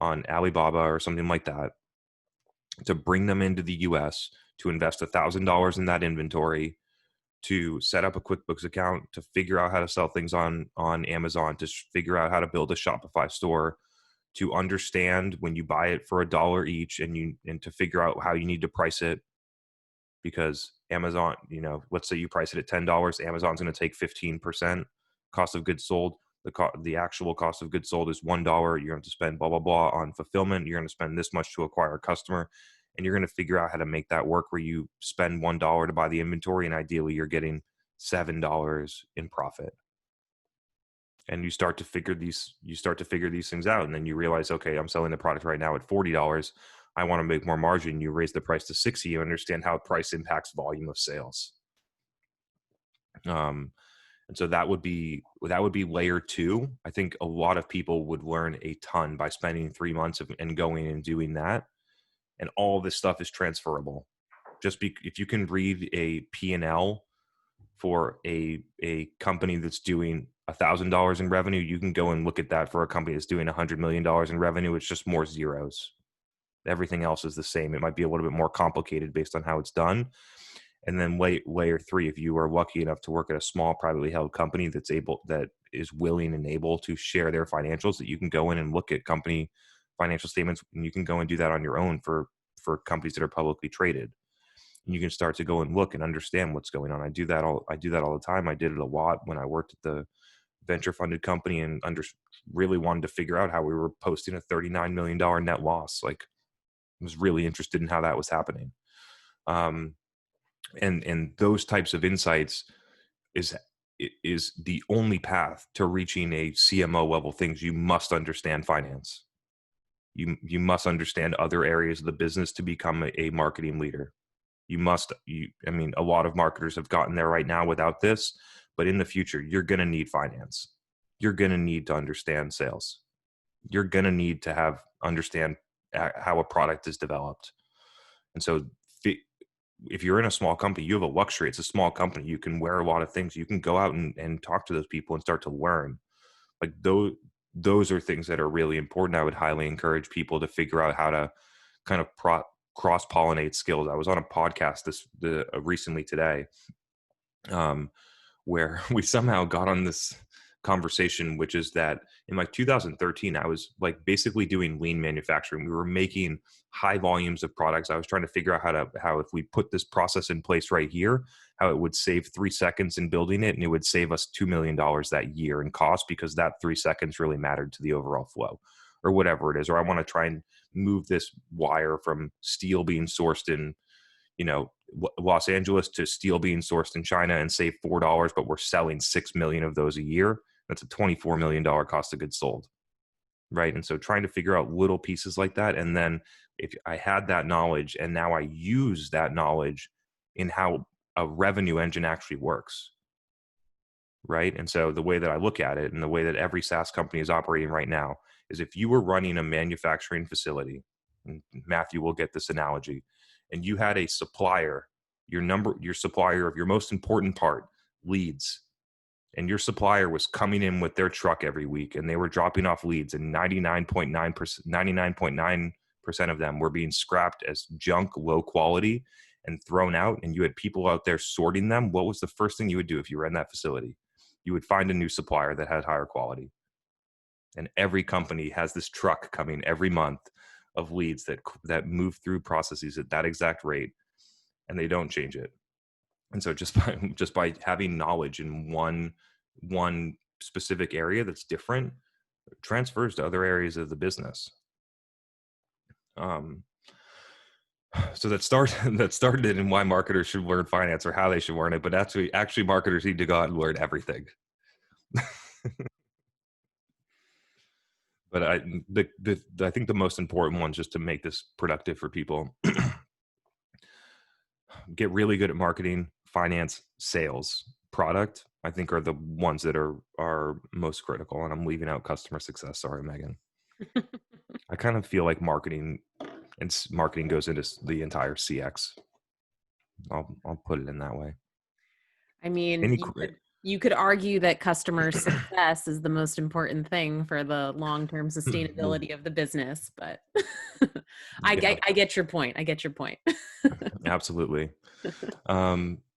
on Alibaba or something like that, to bring them into the US, to invest $1,000 in that inventory, to set up a QuickBooks account, to figure out how to sell things on Amazon, to figure out how to build a Shopify store, to understand when you buy it for $1 each, and to figure out how you need to price it, because Amazon, let's say you price it at $10, Amazon's going to take 15% cost of goods sold. The actual cost of goods sold is $1. You're going to spend blah, blah, blah on fulfillment. You're going to spend this much to acquire a customer, and you're going to figure out how to make that work where you spend $1 to buy the inventory, and ideally you're getting $7 in profit. And you start to figure these things out, and then you realize, okay, I'm selling the product right now at $40. I want to make more margin. You raise the price to $60. You understand how price impacts volume of sales. And so that would be layer 2. I think a lot of people would learn a ton by spending 3 months and going and doing that. and all this stuff is transferable. If you can read a P&L for a company that's doing $1,000 in revenue, you can go and look at that for a company that's doing $100 million in revenue. It's just more zeros. Everything else is the same. It might be a little bit more complicated based on how it's done. And then layer 3, if you are lucky enough to work at a small privately held company that is willing and able to share their financials, that you can go in and look at company financial statements, and you can go and do that on your own for companies that are publicly traded. And you can start to go and look and understand what's going on. I do that all the time. I did it a lot when I worked at the venture funded company and really wanted to figure out how we were posting a $39 million net loss. Like, I was really interested in how that was happening. And those types of insights is the only path to reaching a CMO level things. You must understand finance. You must understand other areas of the business to become a marketing leader. I mean, a lot of marketers have gotten there right now without this, but in the future, you're going to need finance. You're going to need to understand sales. You're going to need to understand how a product is developed. And so if you're in a small company, you have a luxury. It's a small company. You can wear a lot of things. You can go out and talk to those people and start to learn. Like those are things that are really important. I would highly encourage people to figure out how to kind of cross-pollinate skills. I was on a podcast recently today where we somehow got on this conversation, which is that in like 2013, I was like basically doing lean manufacturing. We were making high volumes of products. I was trying to figure out how if we put this process in place right here, how it would save 3 seconds in building it, and it would save us $2 million that year in cost, because that 3 seconds really mattered to the overall flow, or whatever it is. Or I want to try and move this wire from steel being sourced in, Los Angeles to steel being sourced in China and save $4, but we're selling 6 million of those a year. That's a $24 million cost of goods sold. Right. And so trying to figure out little pieces like that. And then if I had that knowledge and now I use that knowledge in how a revenue engine actually works. Right. And so the way that I look at it, and the way that every SaaS company is operating right now, is if you were running a manufacturing facility, and Matthew will get this analogy, and you had a supplier, your supplier of your most important part, leads, and your supplier was coming in with their truck every week and they were dropping off leads, and 99.9% of them were being scrapped as junk, low quality, and thrown out, and you had people out there sorting them, what was the first thing you would do if you were in that facility? You would find a new supplier that had higher quality. And every company has this truck coming every month of leads that move through processes at that exact rate, and they don't change it. And so just by having knowledge in one specific area that's different, transfers to other areas of the business. So that started in why marketers should learn finance, or how they should learn it. But actually marketers need to go out and learn everything. But I think the most important one, just to make this productive for people, get really good at marketing, finance, sales, product, I think are the ones that are most critical. And I'm leaving out customer success. Sorry, Megan. I kind of feel like marketing goes into the entire CX. I'll put it in that way. I mean, you could argue that customer success is the most important thing for the long-term sustainability of the business, but I get your point. Absolutely.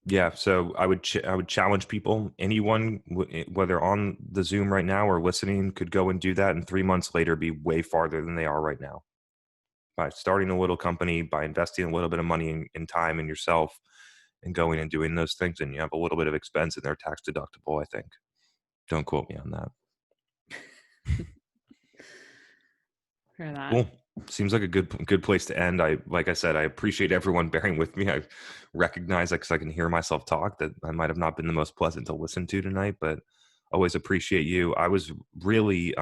Yeah. So I would challenge people, anyone, whether on the Zoom right now or listening, could go and do that, and 3 months later be way farther than they are right now. By starting a little company, by investing a little bit of money in time in yourself, and going and doing those things, and you have a little bit of expense and they're tax deductible, I think. Don't quote me on that. For that. Cool. Seems like a good place to end. Like I said, I appreciate everyone bearing with me. I recognize, because I can hear myself talk, that I might have not been the most pleasant to listen to tonight, but always appreciate you. I was really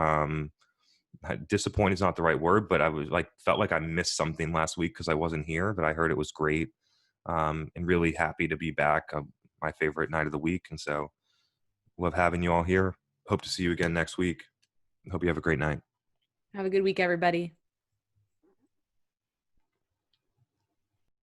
disappointed is not the right word, but I was felt like I missed something last week because I wasn't here, but I heard it was great. And really happy to be back. My favorite night of the week. And so love having you all here. Hope to see you again next week. Hope you have a great night. Have a good week, everybody.